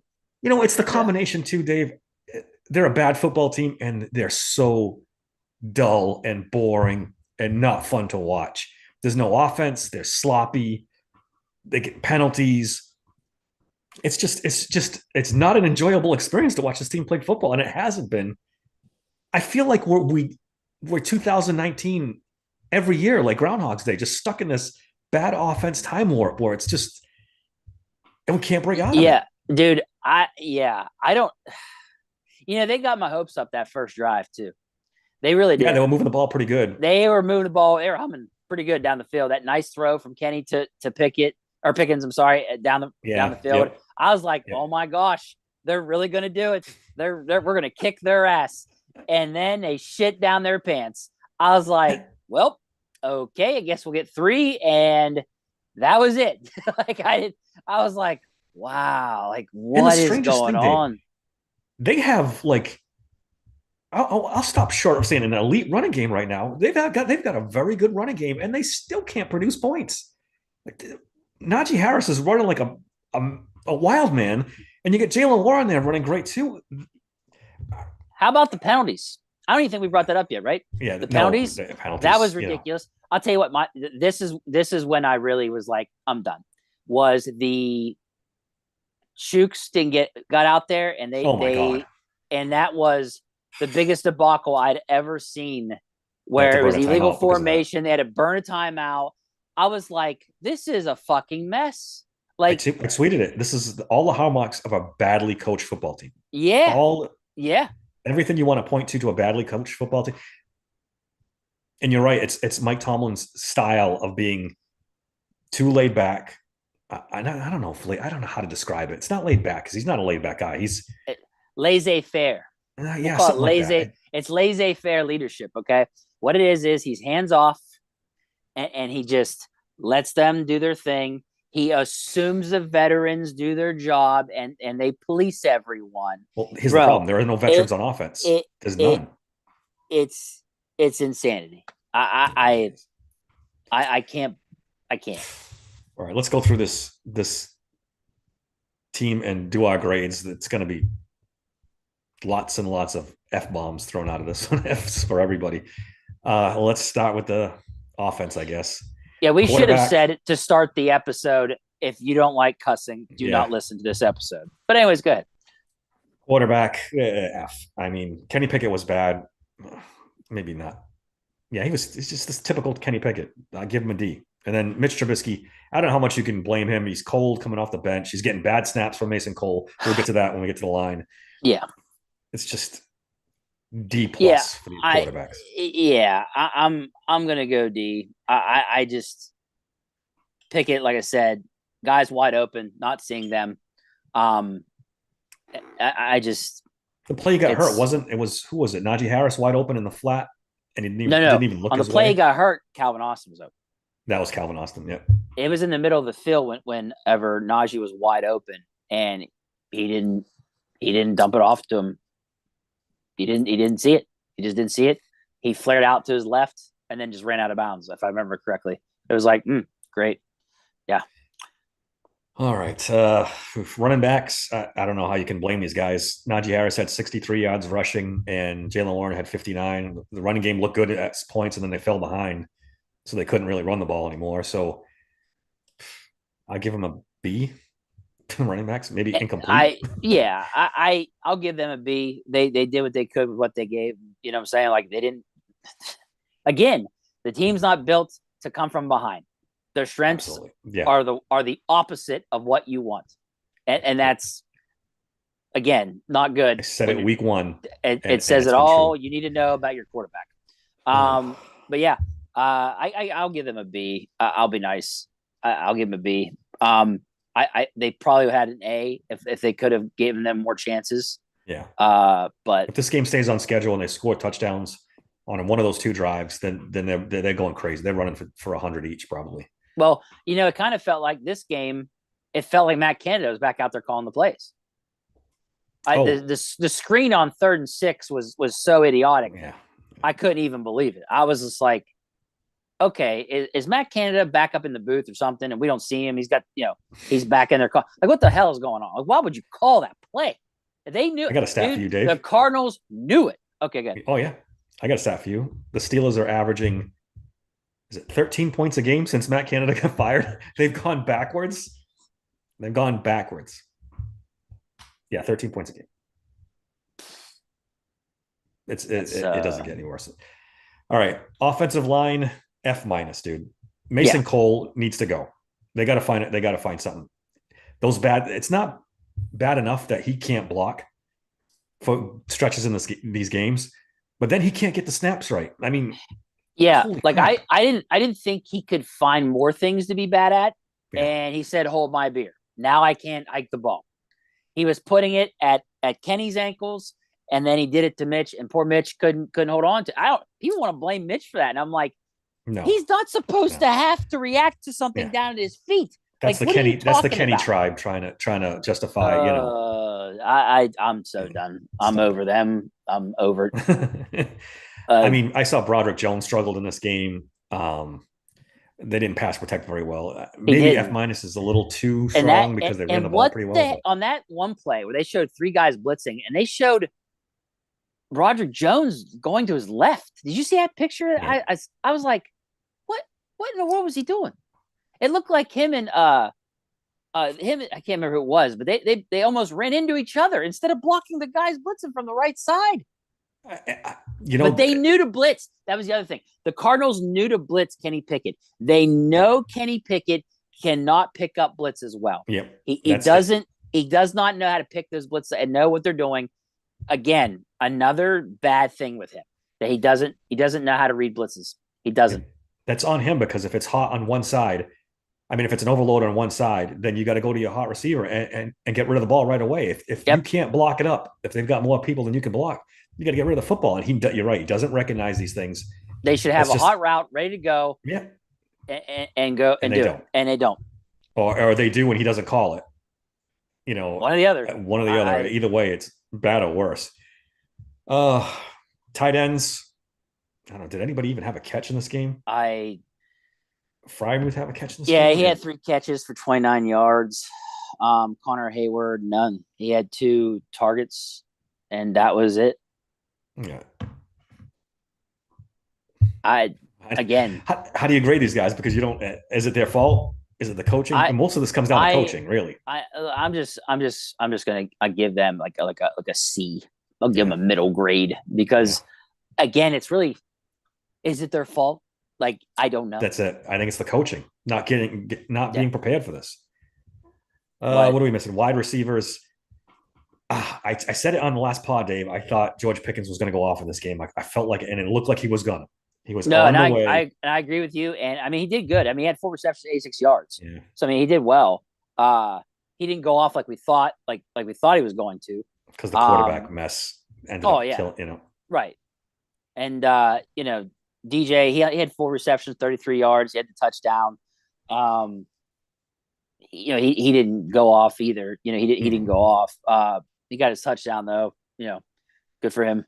Speaker 1: the combination too, Dave. They're a bad football team and they're so dull and boring and not fun to watch. There's no offense. They're sloppy. They get penalties. It's not an enjoyable experience to watch this team play football, and it hasn't been. I feel like we're 2019 every year, like Groundhog's Day, just stuck in this bad offense time warp where it's just and we can't break out of it.
Speaker 2: Yeah, dude. I don't. They got my hopes up that first drive too. They really
Speaker 1: Yeah,
Speaker 2: did.
Speaker 1: they were moving the ball pretty good.
Speaker 2: They were moving the ball. They were humming pretty good down the field. That nice throw from Kenny to Pickett or Pickens. I'm sorry, down the
Speaker 1: Yeah,
Speaker 2: field.
Speaker 1: yep,
Speaker 2: I was like,
Speaker 1: yep.
Speaker 2: oh my gosh, they're really gonna do it. We're gonna kick their ass, and then they shit down their pants. I was like, well, okay, I guess we'll get 3, and that was it. I was like, wow, like
Speaker 1: And the
Speaker 2: what is
Speaker 1: strangest
Speaker 2: going
Speaker 1: thing, Dave,
Speaker 2: on?
Speaker 1: they have like I'll stop short of saying an elite running game right now. They've got a very good running game, and they still can't produce points. Like Najee Harris is running like a wild man, and you get Jalen Warren there running great too.
Speaker 2: How about the penalties? I don't even think we brought that up yet, right?
Speaker 1: Yeah,
Speaker 2: The
Speaker 1: no
Speaker 2: penalties,
Speaker 1: the penalties.
Speaker 2: that was ridiculous. I'll tell you what, this is when I really was like, I'm done. Was the Chooks got out there and
Speaker 1: Oh my god,
Speaker 2: and that was the biggest debacle I'd ever seen,
Speaker 1: they have to
Speaker 2: where it
Speaker 1: burn
Speaker 2: was
Speaker 1: a
Speaker 2: illegal
Speaker 1: timeout because of that.
Speaker 2: formation. They had to burn a timeout. I was like, this is a fucking mess.
Speaker 1: I
Speaker 2: Like,
Speaker 1: tweeted it. This is all the hallmarks of a badly coached football team.
Speaker 2: yeah,
Speaker 1: All
Speaker 2: yeah.
Speaker 1: everything you want to point to a badly coached football team. And you're right. It's Mike Tomlin's style of being too laid back. I don't know if I don't know how to describe it. It's not laid back because he's not a laid back guy. He's
Speaker 2: Laissez faire. We'll
Speaker 1: yeah,
Speaker 2: call it
Speaker 1: something like
Speaker 2: laissez.
Speaker 1: that.
Speaker 2: It's laissez faire leadership. Okay, what it is he's hands off, and he just lets them do their thing. He assumes the veterans do their job, and they police everyone.
Speaker 1: Well, here's the
Speaker 2: Bro,
Speaker 1: problem: there are no
Speaker 2: it
Speaker 1: veterans on offense.
Speaker 2: it
Speaker 1: There's
Speaker 2: it
Speaker 1: none.
Speaker 2: it's insanity. I can't. I can't.
Speaker 1: All right, let's go through this team and do our grades. It's going to be lots and lots of f bombs thrown out of this one. F's for everybody. Let's start with the offense, I guess.
Speaker 2: Yeah, we should have
Speaker 1: Quarterback.
Speaker 2: said it to start the episode. If you don't like cussing, do
Speaker 1: Yeah,
Speaker 2: not listen to this episode. But anyways, go ahead.
Speaker 1: quarterback. F. I mean, Kenny Pickett was bad. Maybe not. Yeah, he was. It's just this typical Kenny Pickett. I give him a D. And then Mitch Trubisky. I don't know how much you can blame him. He's cold coming off the bench. He's getting bad snaps from Mason Cole. We'll get to that when we get to the line.
Speaker 2: Yeah,
Speaker 1: It's just D
Speaker 2: yeah,
Speaker 1: plus for these quarterbacks.
Speaker 2: I'm gonna go D. I just pick it like I said, guys wide open, not seeing them. Um, I just
Speaker 1: The play he got hurt
Speaker 2: it's
Speaker 1: wasn't. It was who was it? Najee Harris wide open in the flat, and he
Speaker 2: no,
Speaker 1: didn't even look
Speaker 2: on the
Speaker 1: his
Speaker 2: play he
Speaker 1: way.
Speaker 2: got hurt. Calvin Austin was open.
Speaker 1: That was Calvin Austin. Yeah.
Speaker 2: It was in the middle of the field whenever Najee was wide open, and he didn't dump it off to him. He didn't see it. He just didn't see it. He flared out to his left and then just ran out of bounds, if I remember correctly. It was like, great. Yeah.
Speaker 1: All right. Running backs. I don't know how you can blame these guys. Najee Harris had 63 yards rushing, and Jalen Warren had 59. The running game looked good at points, and then they fell behind, so they couldn't really run the ball anymore. So I give them a B. Running backs, maybe incomplete.
Speaker 2: I'll give them a B. They did what they could with what they gave. You know what I'm saying? Like they didn't. Again, the team's not built to come from behind. Their strengths
Speaker 1: Absolutely. Yeah.
Speaker 2: are the opposite of what you want, and that's again not good.
Speaker 1: I said it week one.
Speaker 2: It says it all you need to know about your quarterback. But yeah, I'll give them a B. I'll be nice. I'll give them a B. They probably had an A if they could have given them more chances.
Speaker 1: Yeah.
Speaker 2: But
Speaker 1: if this game stays on schedule and they score touchdowns on one of those two drives, then they're going crazy. They're running for 100 each probably.
Speaker 2: Well, it kind of felt like this game. It felt like Matt Canada was back out there calling the plays. The screen on 3rd and 6 was so idiotic.
Speaker 1: Yeah.
Speaker 2: I couldn't even believe it. I was just like, okay, is Matt Canada back up in the booth or something? And we don't see him. He's got, he's back in their car. Like, what the hell is going on? Like, why would you call that play? They knew.
Speaker 1: I got a stat for you, Dave.
Speaker 2: The Cardinals knew it. Okay, good.
Speaker 1: Oh yeah, I got a stat for you. The Steelers are averaging, is it 13 points a game since Matt Canada got fired? They've gone backwards. Yeah, 13 points a game. It doesn't get any worse. All right, offensive line F-, dude. Mason Cole needs to go. They got to find it. They got to find something. It's not bad enough that he can't block for stretches in these games, but then he can't get the snaps right. I mean,
Speaker 2: Yeah,
Speaker 1: holy
Speaker 2: like
Speaker 1: crap.
Speaker 2: I didn't think he could find more things to be bad at,
Speaker 1: Yeah.
Speaker 2: and he said, "Hold my beer." Now I can't hike the ball. He was putting it at Kenny's ankles, and then he did it to Mitch, and poor Mitch couldn't hold on to. I don't. People want to blame Mitch for that, and I'm like,
Speaker 1: No.
Speaker 2: he's not supposed to
Speaker 1: No.
Speaker 2: have to react to something
Speaker 1: Yeah.
Speaker 2: down at his feet. Like, what are you
Speaker 1: That's the
Speaker 2: talking
Speaker 1: Kenny
Speaker 2: about?
Speaker 1: tribe trying to justify, you know.
Speaker 2: I'm so done. I'm
Speaker 1: Stop
Speaker 2: over them. I'm over.
Speaker 1: it. I
Speaker 2: Uh,
Speaker 1: mean, I saw Broderick Jones struggled in this game. They didn't pass protect very well.
Speaker 2: he
Speaker 1: Maybe F
Speaker 2: didn't.
Speaker 1: minus is a little too
Speaker 2: And that
Speaker 1: strong because they ran
Speaker 2: and
Speaker 1: the ball
Speaker 2: what
Speaker 1: pretty well.
Speaker 2: the
Speaker 1: But
Speaker 2: on that one play where they showed three guys blitzing and they showed Roger Jones going to his left. Did you see that picture?
Speaker 1: yeah,
Speaker 2: I was like, what in the world was he doing? It looked like him and him. I can't remember who it was, but they almost ran into each other instead of blocking the guys blitzing from the right side.
Speaker 1: you
Speaker 2: But
Speaker 1: know,
Speaker 2: they knew to blitz. That was the other thing. The Cardinals knew to blitz Kenny Pickett. They know Kenny Pickett cannot pick up blitz as well.
Speaker 1: yeah,
Speaker 2: He
Speaker 1: that's it.
Speaker 2: doesn't. He does not know how to pick those blitzes and know what they're doing. Again, another bad thing with him that he doesn't know how to read blitzes. He doesn't.
Speaker 1: That's on him because if it's hot on one side, I mean, if it's an overload on one side, then you got to go to your hot receiver and get rid of the ball right away. If you
Speaker 2: Yep.
Speaker 1: can't block it up, if they've got more people than you can block, you got to get rid of the football. And you're right, he doesn't recognize these things.
Speaker 2: They should have
Speaker 1: It's
Speaker 2: a
Speaker 1: just
Speaker 2: hot route ready to go
Speaker 1: yeah,
Speaker 2: and go
Speaker 1: and
Speaker 2: and
Speaker 1: they
Speaker 2: do it.
Speaker 1: don't,
Speaker 2: And they don't.
Speaker 1: or they do when he doesn't call it. You know,
Speaker 2: One or the other.
Speaker 1: one or the other. Either way, it's bad or worse. Uh, tight ends. I don't know. Did anybody even have a catch in this game?
Speaker 2: I
Speaker 1: Frymuth have a catch in this
Speaker 2: Yeah,
Speaker 1: game?
Speaker 2: he had 3 catches for 29 yards. Connor Hayward, none. He had 2 targets, and that was it.
Speaker 1: Yeah.
Speaker 2: I again,
Speaker 1: How do you grade these guys? Because you don't. Is it their fault? Is it the coaching? Most of this comes down to coaching, really.
Speaker 2: I'm just gonna give them like a C. I'll give them a middle grade because again, it's really, is it their fault? Like, I don't know.
Speaker 1: That's it. I think it's the coaching, not being prepared for this.
Speaker 2: What?
Speaker 1: What are we missing? Wide receivers. I said it on the last pod, Dave. I thought George Pickens was going to go off in this game. I felt like it, and it looked like he was gonna. He was
Speaker 2: No,
Speaker 1: on
Speaker 2: and
Speaker 1: the way.
Speaker 2: I agree with you. And I mean, he did good. I mean, he had 4 receptions, 86 yards.
Speaker 1: Yeah.
Speaker 2: So I mean, he did well. He didn't go off like we thought, like we thought he was going to.
Speaker 1: Because the quarterback mess ended up killing, you know.
Speaker 2: Right. And you know, DJ, he had 4 receptions, 33 yards. He had the touchdown. You know, he didn't go off either. You know, he didn't go off. He got his touchdown though. You know, good for him.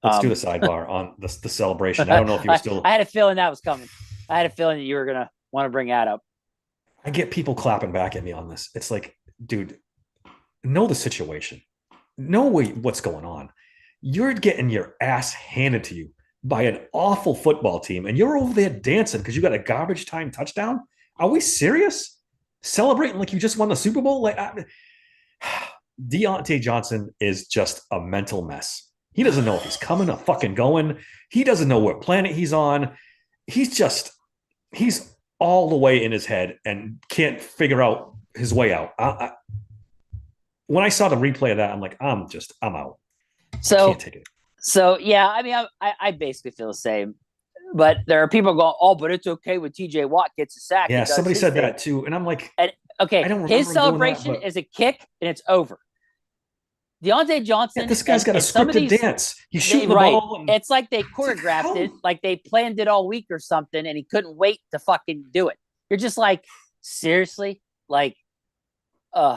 Speaker 1: Let's do the sidebar on the celebration. I don't know if you were still.
Speaker 2: I had a feeling that was coming. I had a feeling that you were gonna want to bring that up.
Speaker 1: I get people clapping back at me on this. It's like, dude, know the situation. Know what's going on. You're getting your ass handed to you by an awful football team, and you're over there dancing because you got a garbage time touchdown. Are we serious? Celebrating like you just won the Super Bowl? Like, Deontay Johnson is just a mental mess. He doesn't know if he's coming or fucking going. He doesn't know what planet he's on. He's all the way in his head and can't figure out his way out. When I saw the replay of that, I'm like, I'm out.
Speaker 2: So,
Speaker 1: I can't take it.
Speaker 2: So yeah, I mean, I basically feel the same. But there are people going, oh, but it's okay when TJ Watt gets a sack.
Speaker 1: Yeah, somebody said that too. And I'm like,
Speaker 2: okay,
Speaker 1: I don't remember
Speaker 2: his celebration
Speaker 1: that,
Speaker 2: is a kick and it's over. Deontay Johnson.
Speaker 1: This guy's got a scripted dance. He's shooting the ball.
Speaker 2: It's like they choreographed it, like they planned it all week or something, and he couldn't wait to fucking do it. You're just like, seriously? Like,
Speaker 1: And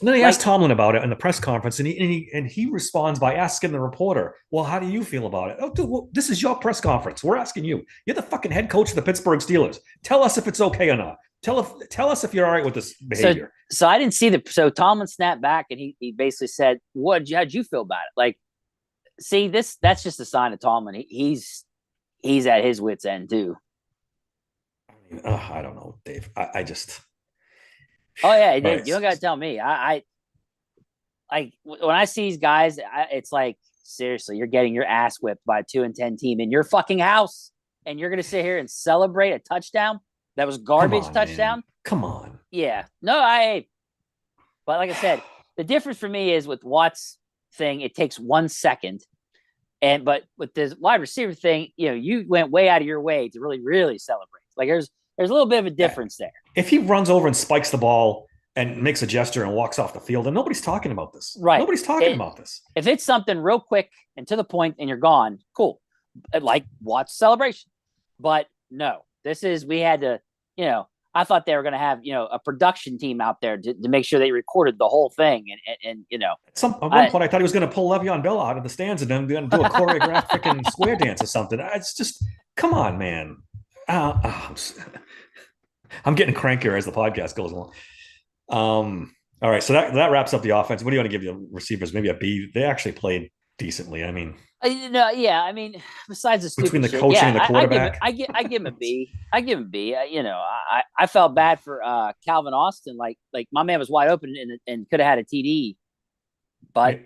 Speaker 1: then he asked Tomlin about it in the press conference, and he responds by asking the reporter, "Well, how do you feel about it?" Oh, dude, well, this is your press conference. We're asking you. You're the fucking head coach of the Pittsburgh Steelers. Tell us if it's okay or not. Tell us if you're all right with this behavior.
Speaker 2: So I didn't see so Tomlin snapped back and he basically said, how'd you feel about it? Like, see, that's just a sign of Tomlin. He's at his wit's end too.
Speaker 1: I don't know, Dave. I just.
Speaker 2: Oh yeah, you don't got to tell me. I like when I see these guys, it's like, seriously, you're getting your ass whipped by a 2-10 team in your fucking house, and you're gonna sit here and celebrate a touchdown that was garbage touchdown.
Speaker 1: Man. Come on.
Speaker 2: Yeah, no, But like I said, the difference for me is with Watt's thing, it takes 1 second. But with this wide receiver thing, you went way out of your way to really, really celebrate. Like there's a little bit of a difference there.
Speaker 1: If he runs over and spikes the ball and makes a gesture and walks off the field, and nobody's talking about this.
Speaker 2: Right.
Speaker 1: Nobody's talking about this.
Speaker 2: If it's something real quick and to the point and you're gone, cool. Like Watt's celebration. But no, we had to, I thought they were going to have, a production team out there to make sure they recorded the whole thing. And
Speaker 1: at one point I thought he was going to pull Le'Veon Bell out of the stands and then do a choreographed freaking square dance or something. It's just, come on, man. I'm getting crankier as the podcast goes along. All right. So that wraps up the offense. What do you want to give the receivers? Maybe a B. They actually played decently. I mean,
Speaker 2: besides the
Speaker 1: between the coaching and the quarterback,
Speaker 2: I give him a B. I give him a B. I felt bad for Calvin Austin. Like my man was wide open and could have had a TD, but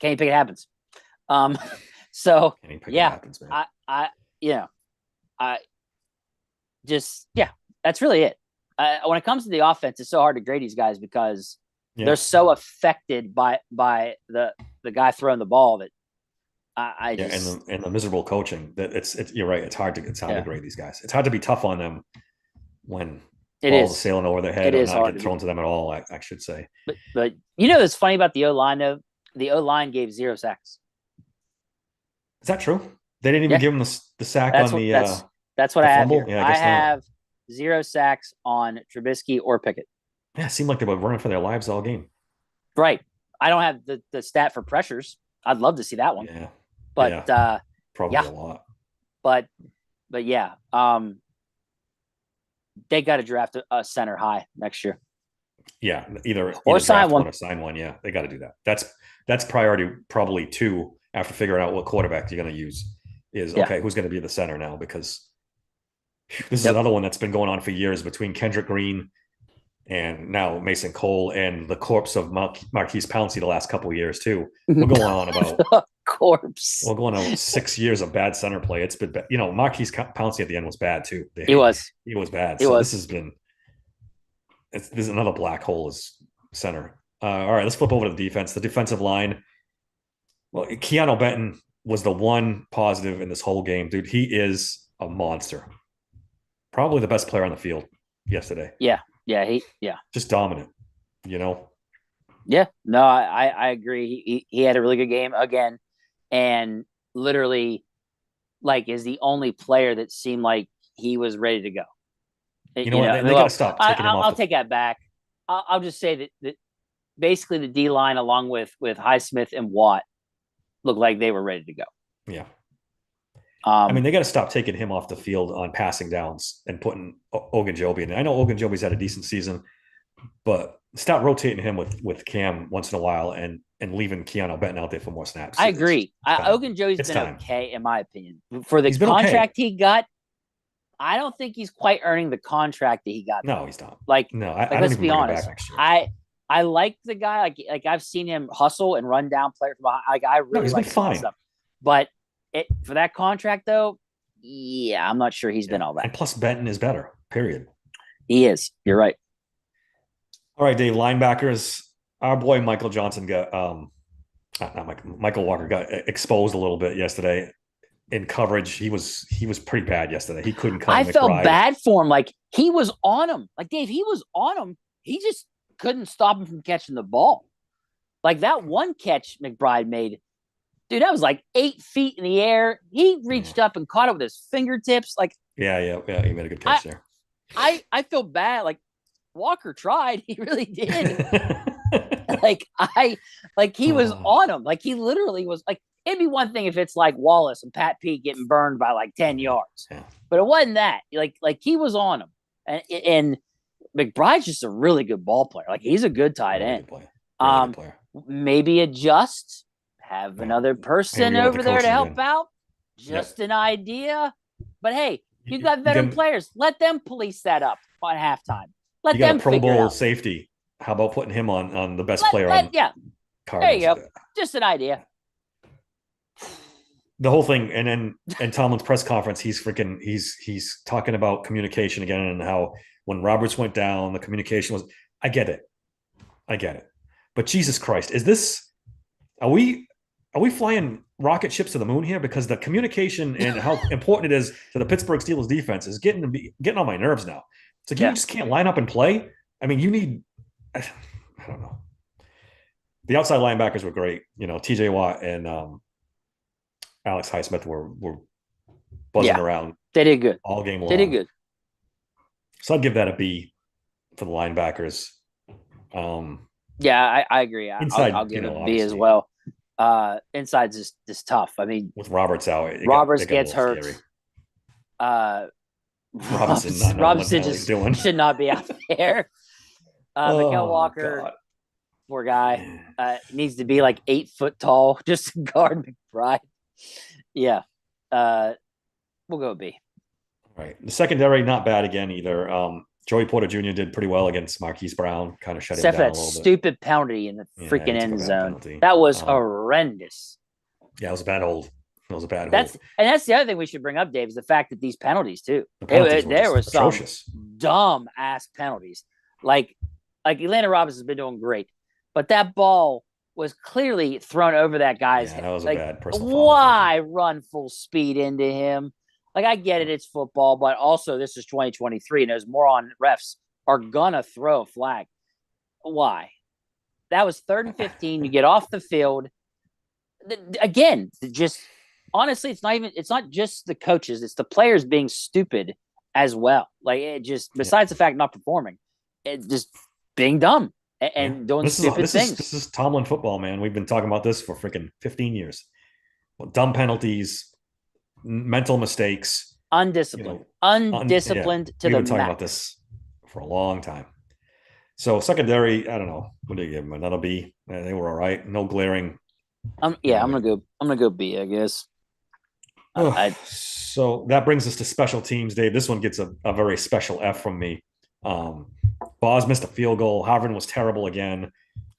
Speaker 2: Kenny Pickett happens. So
Speaker 1: Kenny Pickett happens, man.
Speaker 2: That's really it. When it comes to the offense, it's so hard to grade these guys because they're so affected by the guy throwing the ball that
Speaker 1: and the miserable coaching that it's you're right. It's hard to grade these guys. It's hard to be tough on them when balls sailing over their head or not getting thrown to them at all. I should say.
Speaker 2: But what's funny about the O-line though? The O-line gave 0 sacks.
Speaker 1: Is that true? They didn't even give him the sack on the.
Speaker 2: That's what I have here.
Speaker 1: Yeah,
Speaker 2: I have 0 sacks on Trubisky or Pickett.
Speaker 1: Yeah, it seemed like they were running for their lives all game.
Speaker 2: Right. I don't have the stat for pressures. I'd love to see that one.
Speaker 1: Yeah.
Speaker 2: But
Speaker 1: probably a lot.
Speaker 2: But yeah. They got to draft a center high next year.
Speaker 1: Yeah, either
Speaker 2: sign one
Speaker 1: or sign one. Yeah, they got to do that. That's priority probably 2 after figuring out what quarterback you're going to use. Okay, who's going to be the center now? Because this is another one that's been going on for years between Kendrick Green and now Mason Cole and the corpse of Marquise Pouncey the last couple of years too. We're going on about
Speaker 2: corpse.
Speaker 1: We're going on 6 years of bad center play. It's been, Marquise Pouncey at the end was bad too.
Speaker 2: He was
Speaker 1: bad. This has been. This is another black hole as center. All right, let's flip over to the defense. The defensive line. Well, Keanu Benton was the one positive in this whole game, dude. He is a monster. Probably the best player on the field yesterday.
Speaker 2: Yeah.
Speaker 1: Just dominant,
Speaker 2: Yeah, no, I agree. He had a really good game again, and literally, is the only player that seemed like he was ready to go.
Speaker 1: They got to stop taking him off.
Speaker 2: I'll take that back. I'll just say that basically the D line, along with Highsmith and Watt, looked like they were ready to go.
Speaker 1: Yeah. They got to stop taking him off the field on passing downs and putting Ogunjobi in there. I know Ogunjobi's had a decent season, but stop rotating him with Cam once in a while and leaving Keanu Benton out there for more snaps.
Speaker 2: I agree. Ogunjobi's been okay, in my opinion. For the contract he got, I don't think he's quite earning the contract that he got.
Speaker 1: No, he's not.
Speaker 2: Let's be honest. I like the guy. Like I've seen him hustle and run down players from behind. I really like fine stuff. But for that contract though, I'm not sure he's been all that.
Speaker 1: And plus Benton is better, period.
Speaker 2: He is. You're right.
Speaker 1: All right, Dave, linebackers. Our boy Michael Johnson got Michael Walker got exposed a little bit yesterday in coverage. He was pretty bad yesterday. He couldn't come.
Speaker 2: I felt bad for him. Like he was on him. Like Dave, he was on him. He just couldn't stop him from catching the ball. Like that one catch McBride made, dude, that was like 8 feet in the air. He reached up and caught it with his fingertips. Like
Speaker 1: yeah, he made a good catch there.
Speaker 2: I feel bad. Like Walker tried. He really did. He was on him. Like he literally was like, it'd be one thing if it's like Wallace and Pat P getting burned by like 10 yards, but it wasn't that. Like he was on him, and McBride's just a really good ball player. Like he's a good tight end. Good player. Maybe adjust, have another person over there to help out. Just an idea. But hey, you got veteran players. Let them police that up on halftime. Let them
Speaker 1: a Pro Bowl safety. How about putting him on the best player on Cardinals?
Speaker 2: There you go. Just an idea.
Speaker 1: The whole thing, and Tomlin's press conference, he's talking about communication again and how when Roberts went down, the communication was. I get it. I get it. But Jesus Christ, are we flying rocket ships to the moon here? Because the communication and how important it is to the Pittsburgh Steelers defense is getting on my nerves now. It's like you just can't line up and play. I mean, you need, I don't know. The outside linebackers were great. TJ Watt and Alex Highsmith were buzzing around.
Speaker 2: They did good
Speaker 1: all game long.
Speaker 2: They did good.
Speaker 1: So I'd give that a B for the linebackers.
Speaker 2: I agree.
Speaker 1: Inside,
Speaker 2: I'll give it a B as well. Inside's just tough. I mean,
Speaker 1: with Roberts out,
Speaker 2: Roberts gets hurt. Robinson just should not be out there. Miguel Walker, God. Poor guy, needs to be like 8 foot tall just to guard McBride. Yeah, we'll go B.
Speaker 1: All right, the secondary not bad again either. Joey Porter Jr. did pretty well against Marquise Brown, kind of shut him down a little bit.
Speaker 2: Stupid penalty in the freaking end zone. Penalty. That was horrendous.
Speaker 1: Yeah, it was a bad hold. It was a bad
Speaker 2: hold. And that's the other thing we should bring up, Dave, is the fact that these penalties too. There was some dumb ass penalties. Like Elandon Robinson's been doing great, but that ball was clearly thrown over that guy's head.
Speaker 1: That was a bad personal foul.
Speaker 2: Why run full speed into him? Like, I get it, it's football, but also this is 2023, and those moron refs are gonna throw a flag. Why? That was 3rd and 15. You get off the field. Again, just honestly, it's not just the coaches, it's the players being stupid as well. Like, it just, besides the fact not performing, it's just being dumb and doing stupid things.
Speaker 1: This is Tomlin football, man. We've been talking about this for freaking 15 years. Well, dumb penalties, mental mistakes,
Speaker 2: undisciplined to the max. We've been talking about
Speaker 1: this for a long time. So secondary, I don't know. What do you give them? Another B? They were all right. No glaring.
Speaker 2: I'm gonna go B, I guess.
Speaker 1: So that brings us to special teams, Dave. This one gets a very special F from me. Boz missed a field goal. Harvin was terrible again.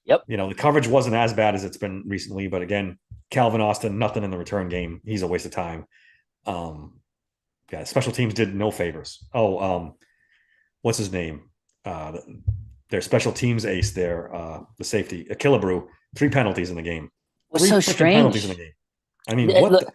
Speaker 2: Yep.
Speaker 1: The coverage wasn't as bad as it's been recently, but again, Calvin Austin, nothing in the return game. He's a waste of time. Special teams did no favors. What's his name? Their special teams ace there, the safety, Killebrew, 3 penalties in the game.
Speaker 2: What's so strange?
Speaker 1: Penalties in the game. I mean, what?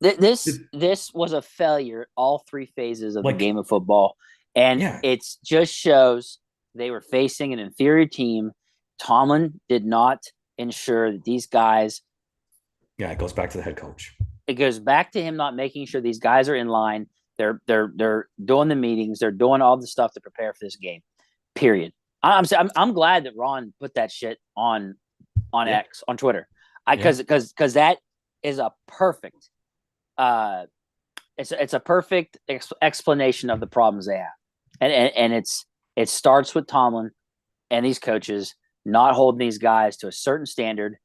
Speaker 2: This was a failure. All 3 phases of the game of football, and it just shows they were facing an inferior team. Tomlin did not ensure that these guys.
Speaker 1: Yeah, it goes back to the head coach.
Speaker 2: It goes back to him not making sure these guys are in line. They're doing the meetings. They're doing all the stuff to prepare for this game. Period. I'm glad that Ron put that shit on X, on Twitter, because that is a perfect. It's a perfect explanation of the problems they have, and it starts with Tomlin and these coaches not holding these guys to a certain standard.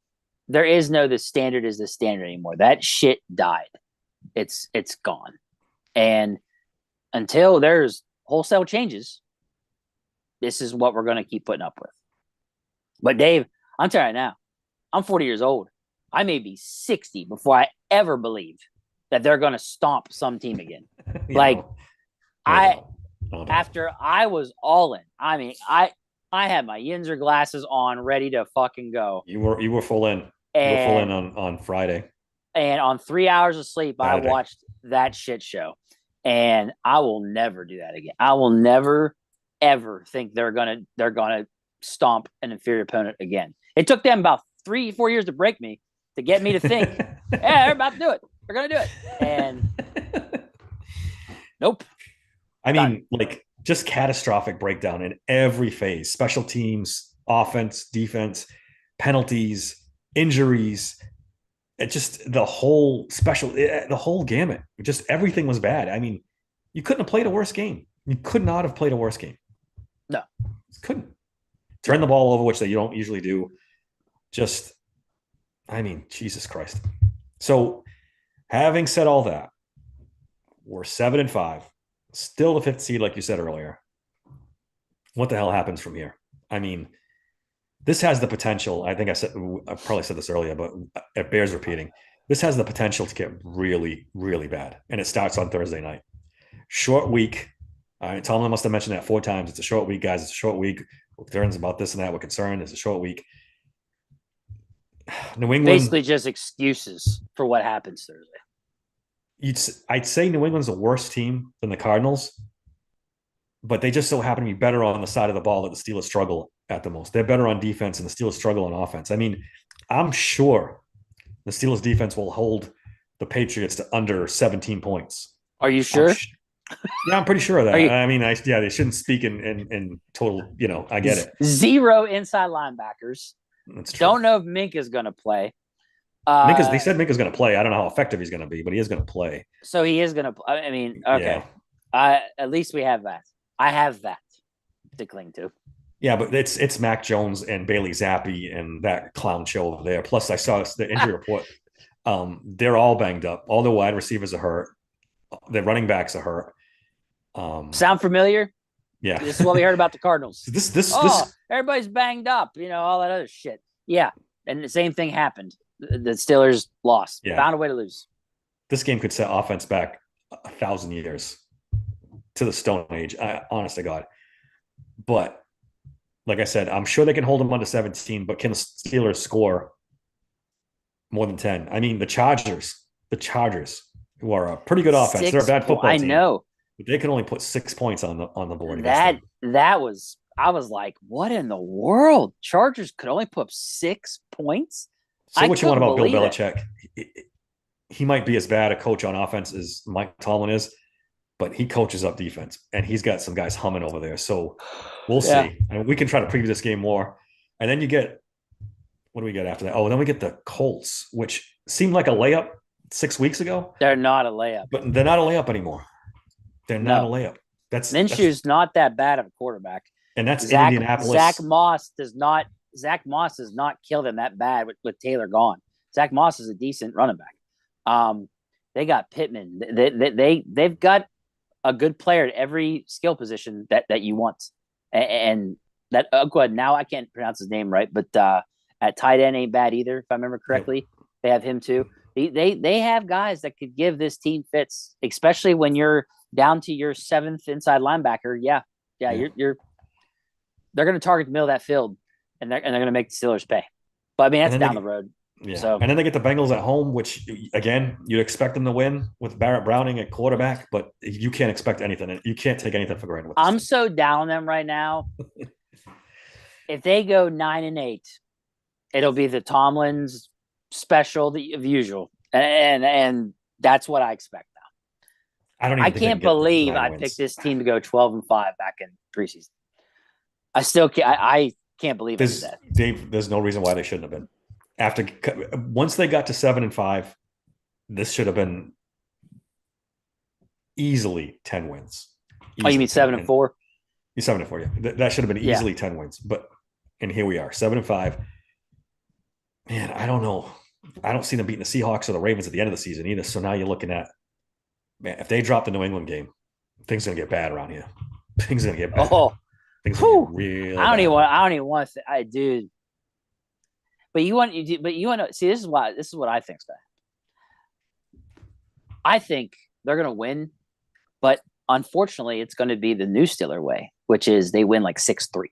Speaker 2: There is no the standard is the standard anymore. That shit died. It's gone. And until there's wholesale changes, this is what we're going to keep putting up with. But Dave, I'm telling you now, I'm 40 years old. I may be 60 before I ever believe that they're going to stomp some team again. After I was all in, I mean, I had my Yinzer glasses on, ready to fucking go.
Speaker 1: You were full in. You were full in on Friday.
Speaker 2: And on 3 hours of sleep, Saturday. I watched that shit show. And I will never do that again. I will never, ever think they're gonna stomp an inferior opponent again. It took them about 3-4 years to break me to get me to think, yeah, they're about to do it. They're gonna do it. And nope.
Speaker 1: I mean, just catastrophic breakdown in every phase: special teams, offense, defense, penalties, injuries. It just the whole gamut. Just everything was bad. I mean, you couldn't have played a worse game. You could not have played a worse game.
Speaker 2: No,
Speaker 1: couldn't. Turn the ball over, which you don't usually do. Just, I mean, Jesus Christ. So, having said all that, we're 7-5. Still the 5th seed, like you said earlier. What the hell happens from here? I mean, this has the potential. I think I probably said this earlier, but it bears repeating. This has the potential to get really, really bad. And it starts on Thursday night. Short week. All right, Tomlin must have mentioned that 4 times. It's a short week, guys. It's a short week. concerns about this and that. We're concerned. It's a short week. New England.
Speaker 2: Basically, just excuses for what happens Thursday.
Speaker 1: I'd say New England's a worse team than the Cardinals, but they just so happen to be better on the side of the ball that the Steelers struggle at the most. They're better on defense, and the Steelers struggle on offense. I mean, I'm sure the Steelers defense will hold the Patriots to under 17 points.
Speaker 2: Are you sure?
Speaker 1: Yeah, I'm pretty sure of that. I mean, they shouldn't speak in total, I get it.
Speaker 2: 0 inside linebackers.
Speaker 1: That's true.
Speaker 2: Don't know if Mink is going to play.
Speaker 1: They said Mink is going to play. I don't know how effective he's going to be, but he is going to play.
Speaker 2: So he is going to play. I mean, okay. Yeah. At least we have that. I have that to cling to.
Speaker 1: Yeah, but it's Mac Jones and Bailey Zappi and that clown show over there. Plus, I saw the injury report. They're all banged up. All the wide receivers are hurt. The running backs are hurt.
Speaker 2: Sound familiar?
Speaker 1: Yeah.
Speaker 2: This is what we heard about the Cardinals.
Speaker 1: This
Speaker 2: everybody's banged up, all that other shit. Yeah. And the same thing happened. The Steelers lost. Yeah. Found a way to lose.
Speaker 1: This game could set offense back 1,000 years to the Stone Age. Honest to God. But like I said, I'm sure they can hold them under 17, but can the Steelers score more than 10? I mean, the Chargers, who are a pretty good offense. They're a bad football team.
Speaker 2: I know.
Speaker 1: But they can only put 6 points on the board.
Speaker 2: I was like, what in the world? Chargers could only put up 6 points?
Speaker 1: Say what you want about Bill Belichick. He might be as bad a coach on offense as Mike Tomlin is, but he coaches up defense, and he's got some guys humming over there. So we'll see. I mean, we can try to preview this game more. And then you get – what do we get after that? Oh, then we get the Colts, which seemed like a layup 6 weeks ago.
Speaker 2: They're not a layup.
Speaker 1: But they're not a layup anymore. They're not a layup.
Speaker 2: Minshew's not that bad of a quarterback.
Speaker 1: And that's Indianapolis.
Speaker 2: Zach Moss does not kill them that bad with Taylor gone. Zach Moss is a decent running back. They got Pittman. They've got a good player at every skill position that you want. And that now I can't pronounce his name right, but at tight end ain't bad either, if I remember correctly. Yep. They have him too. They have guys that could give this team fits, especially when you're down to your 7th inside linebacker. Yeah. They're going to target the middle of that field, and they're going to make the Steelers pay. But I mean, that's down the road.
Speaker 1: Yeah.
Speaker 2: So,
Speaker 1: and then they get the Bengals at home, which again, you'd expect them to win with Barrett Browning at quarterback, but you can't expect anything. You can't take anything for granted.
Speaker 2: I'm so down on them right now. If they go 9-8, it'll be the Tomlin's special, the usual, and that's what I expect now. I can't believe I picked this team to go 12-5 back in preseason. I still can't. I can't believe I did that.
Speaker 1: Dave, there's no reason why they shouldn't have been. Once they got to 7-5, this should have been easily 10 wins.
Speaker 2: You mean 7-4?
Speaker 1: 7-4, yeah. That should have been easily 10 wins. And here we are, 7-5. Man, I don't know. I don't see them beating the Seahawks or the Ravens at the end of the season either. So now you're looking at, man, if they drop the New England game, things are gonna get bad around here. Things are gonna get bad. Things are gonna get real.
Speaker 2: I don't even want to. I do. But you want to see. This is what I think's gonna happen. I think they're gonna win, but unfortunately, it's going to be the new Steeler way, which is they win like 6-3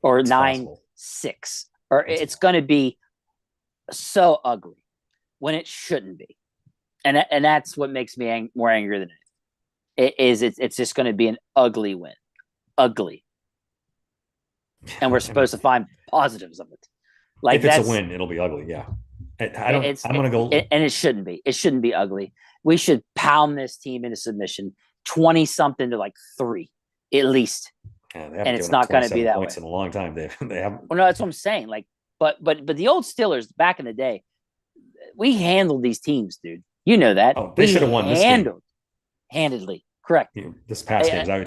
Speaker 2: or 9-6, or it's going to be so ugly when it shouldn't be, and that's what makes me more angry than it is. It's just going to be an ugly win, ugly, and we're supposed to find positives of it. Like
Speaker 1: if it's a win, it'll be ugly. Yeah, I'm going to go,
Speaker 2: and it shouldn't be. It shouldn't be ugly. We should pound this team into submission, 20-something to like 3 at least.
Speaker 1: Yeah,
Speaker 2: and it's not going to be that way.
Speaker 1: In a long time, they haven't.
Speaker 2: Well, no, that's what I'm saying. Like, but the old Steelers back in the day, we handled these teams, dude. You know that.
Speaker 1: Oh, they should have won this game.
Speaker 2: Handedly. Correct.
Speaker 1: This past game, they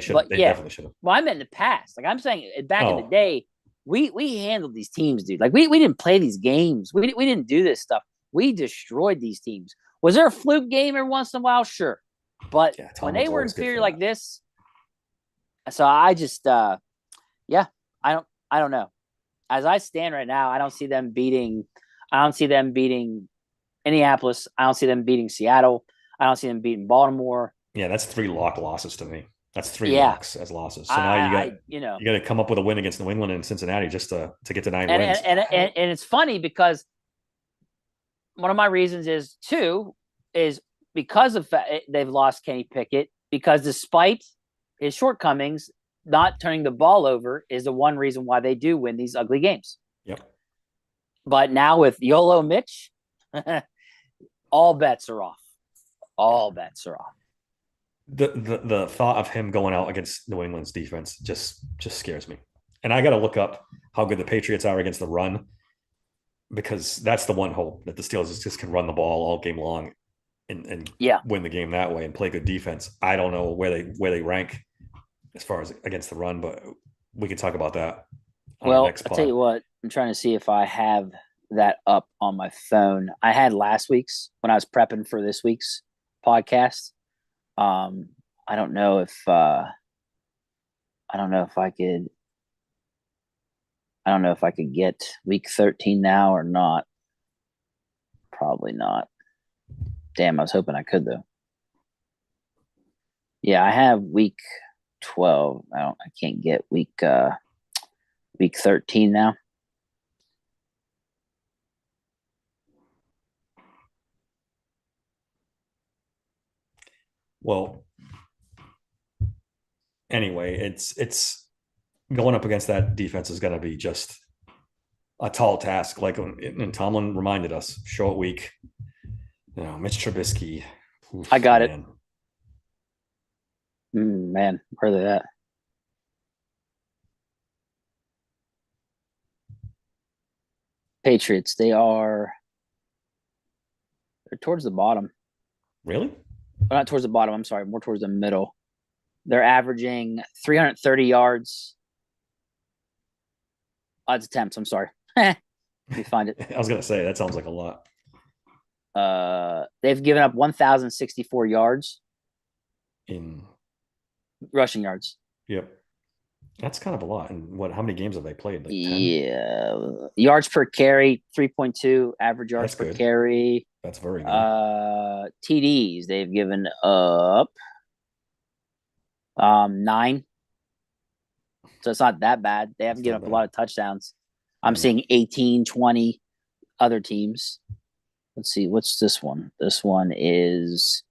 Speaker 1: should. They definitely should have.
Speaker 2: Well, I meant in the past. Like I'm saying, back in the day, we handled these teams, dude. Like we didn't play these games. We didn't do this stuff. We destroyed these teams. Was there a fluke game every once in a while? Sure. But when they were inferior like this, so I just I don't know. As I stand right now, I don't see them beating Indianapolis. I don't see them beating Seattle. I don't see them beating Baltimore.
Speaker 1: Yeah, that's 3 lock losses to me. That's 3
Speaker 2: Yeah,
Speaker 1: locks as losses. So now
Speaker 2: I
Speaker 1: you got to come up with a win against New England and Cincinnati just to get to 9
Speaker 2: and
Speaker 1: wins.
Speaker 2: and it's funny because one of my reasons is too is because of they've lost Kenny Pickett, because despite his shortcomings, not turning the ball over is the one reason why they do win these ugly games.
Speaker 1: Yep.
Speaker 2: But now with YOLO Mitch, all bets are off. All bets are off.
Speaker 1: The thought of him going out against New England's defense just scares me. And I got to look up how good the Patriots are against the run, because that's the one hope, that the Steelers just can run the ball all game long and win the game that way and play good defense. I don't know where they rank as far as against the run, but we can talk about that on our next pod.
Speaker 2: I'll tell you what, I'm trying to see if I have that up on my phone. I had last week's when I was prepping for this week's podcast. I don't know if I could get week 13 now or not. Probably not. Damn, I was hoping I could though. Yeah, I have week 12. I can't get week 13 now.
Speaker 1: Well, anyway, it's going up against that defense is going to be just a tall task. Like, and Tomlin reminded us, short week. Mitch Trubisky.
Speaker 2: Oof, I got it. Man, where are they at? Patriots. They're towards the bottom.
Speaker 1: Really?
Speaker 2: Well, not towards the bottom. I'm sorry, more towards the middle. They're averaging 330 yards. Odds attempts. I'm sorry. Let me find it.
Speaker 1: I was gonna say that sounds like a lot.
Speaker 2: They've given up 1,064 yards
Speaker 1: in
Speaker 2: rushing yards.
Speaker 1: Yep, that's kind of a lot. And how many games have they played? Like 10?
Speaker 2: Yeah, yards per carry 3.2, average yards per carry.
Speaker 1: That's very good.
Speaker 2: TDs they've given up 9. So it's not that bad. They haven't given up a lot of touchdowns. I'm seeing 18, 20 other teams. Let's see. What's this one? This one is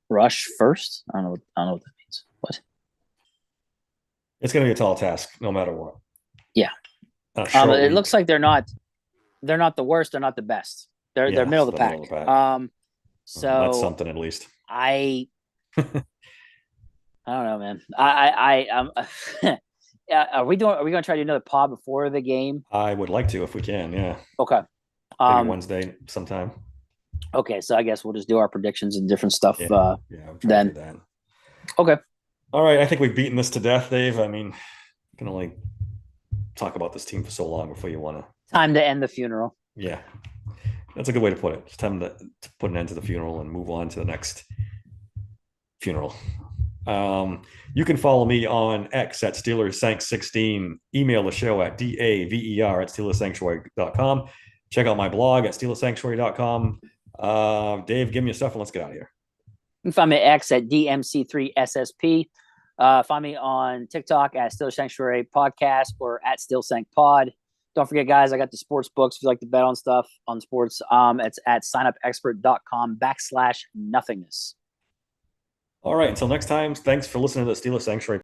Speaker 2: rush first. I don't know what that means. What?
Speaker 1: It's going to be a tall task no matter what.
Speaker 2: Yeah. It looks like they're not the worst. They're not the best. They're middle of the pack. So
Speaker 1: that's something at least.
Speaker 2: I don't know, man. Are we going to try to do another pod before the game?
Speaker 1: I would like to, if we can. Yeah.
Speaker 2: Okay.
Speaker 1: Maybe Wednesday sometime.
Speaker 2: Okay, so I guess we'll just do our predictions and different stuff.
Speaker 1: Then.
Speaker 2: Okay.
Speaker 1: All right. I think we've beaten this to death, Dave. I mean, you can only talk about this team for so long before you want to.
Speaker 2: Time to end the funeral.
Speaker 1: Yeah, that's a good way to put it. It's time to put an end to the funeral and move on to the next funeral. You can follow me on X at SteelersSank16. Email the show at daver@SteelersSanctuary.com. Check out my blog at SteelersSanctuary.com. Dave, give me your stuff and let's get out of here.
Speaker 2: You can find me at X at DMC3SSP. Find me on TikTok at Steelers Sanctuary Podcast or at SteelSankPod. Don't forget, guys, I got the sports books if you like to bet on stuff on sports. It's at signupexpert.com/nothingness.
Speaker 1: All right. Until next time, thanks for listening to the Steelers Sanctuary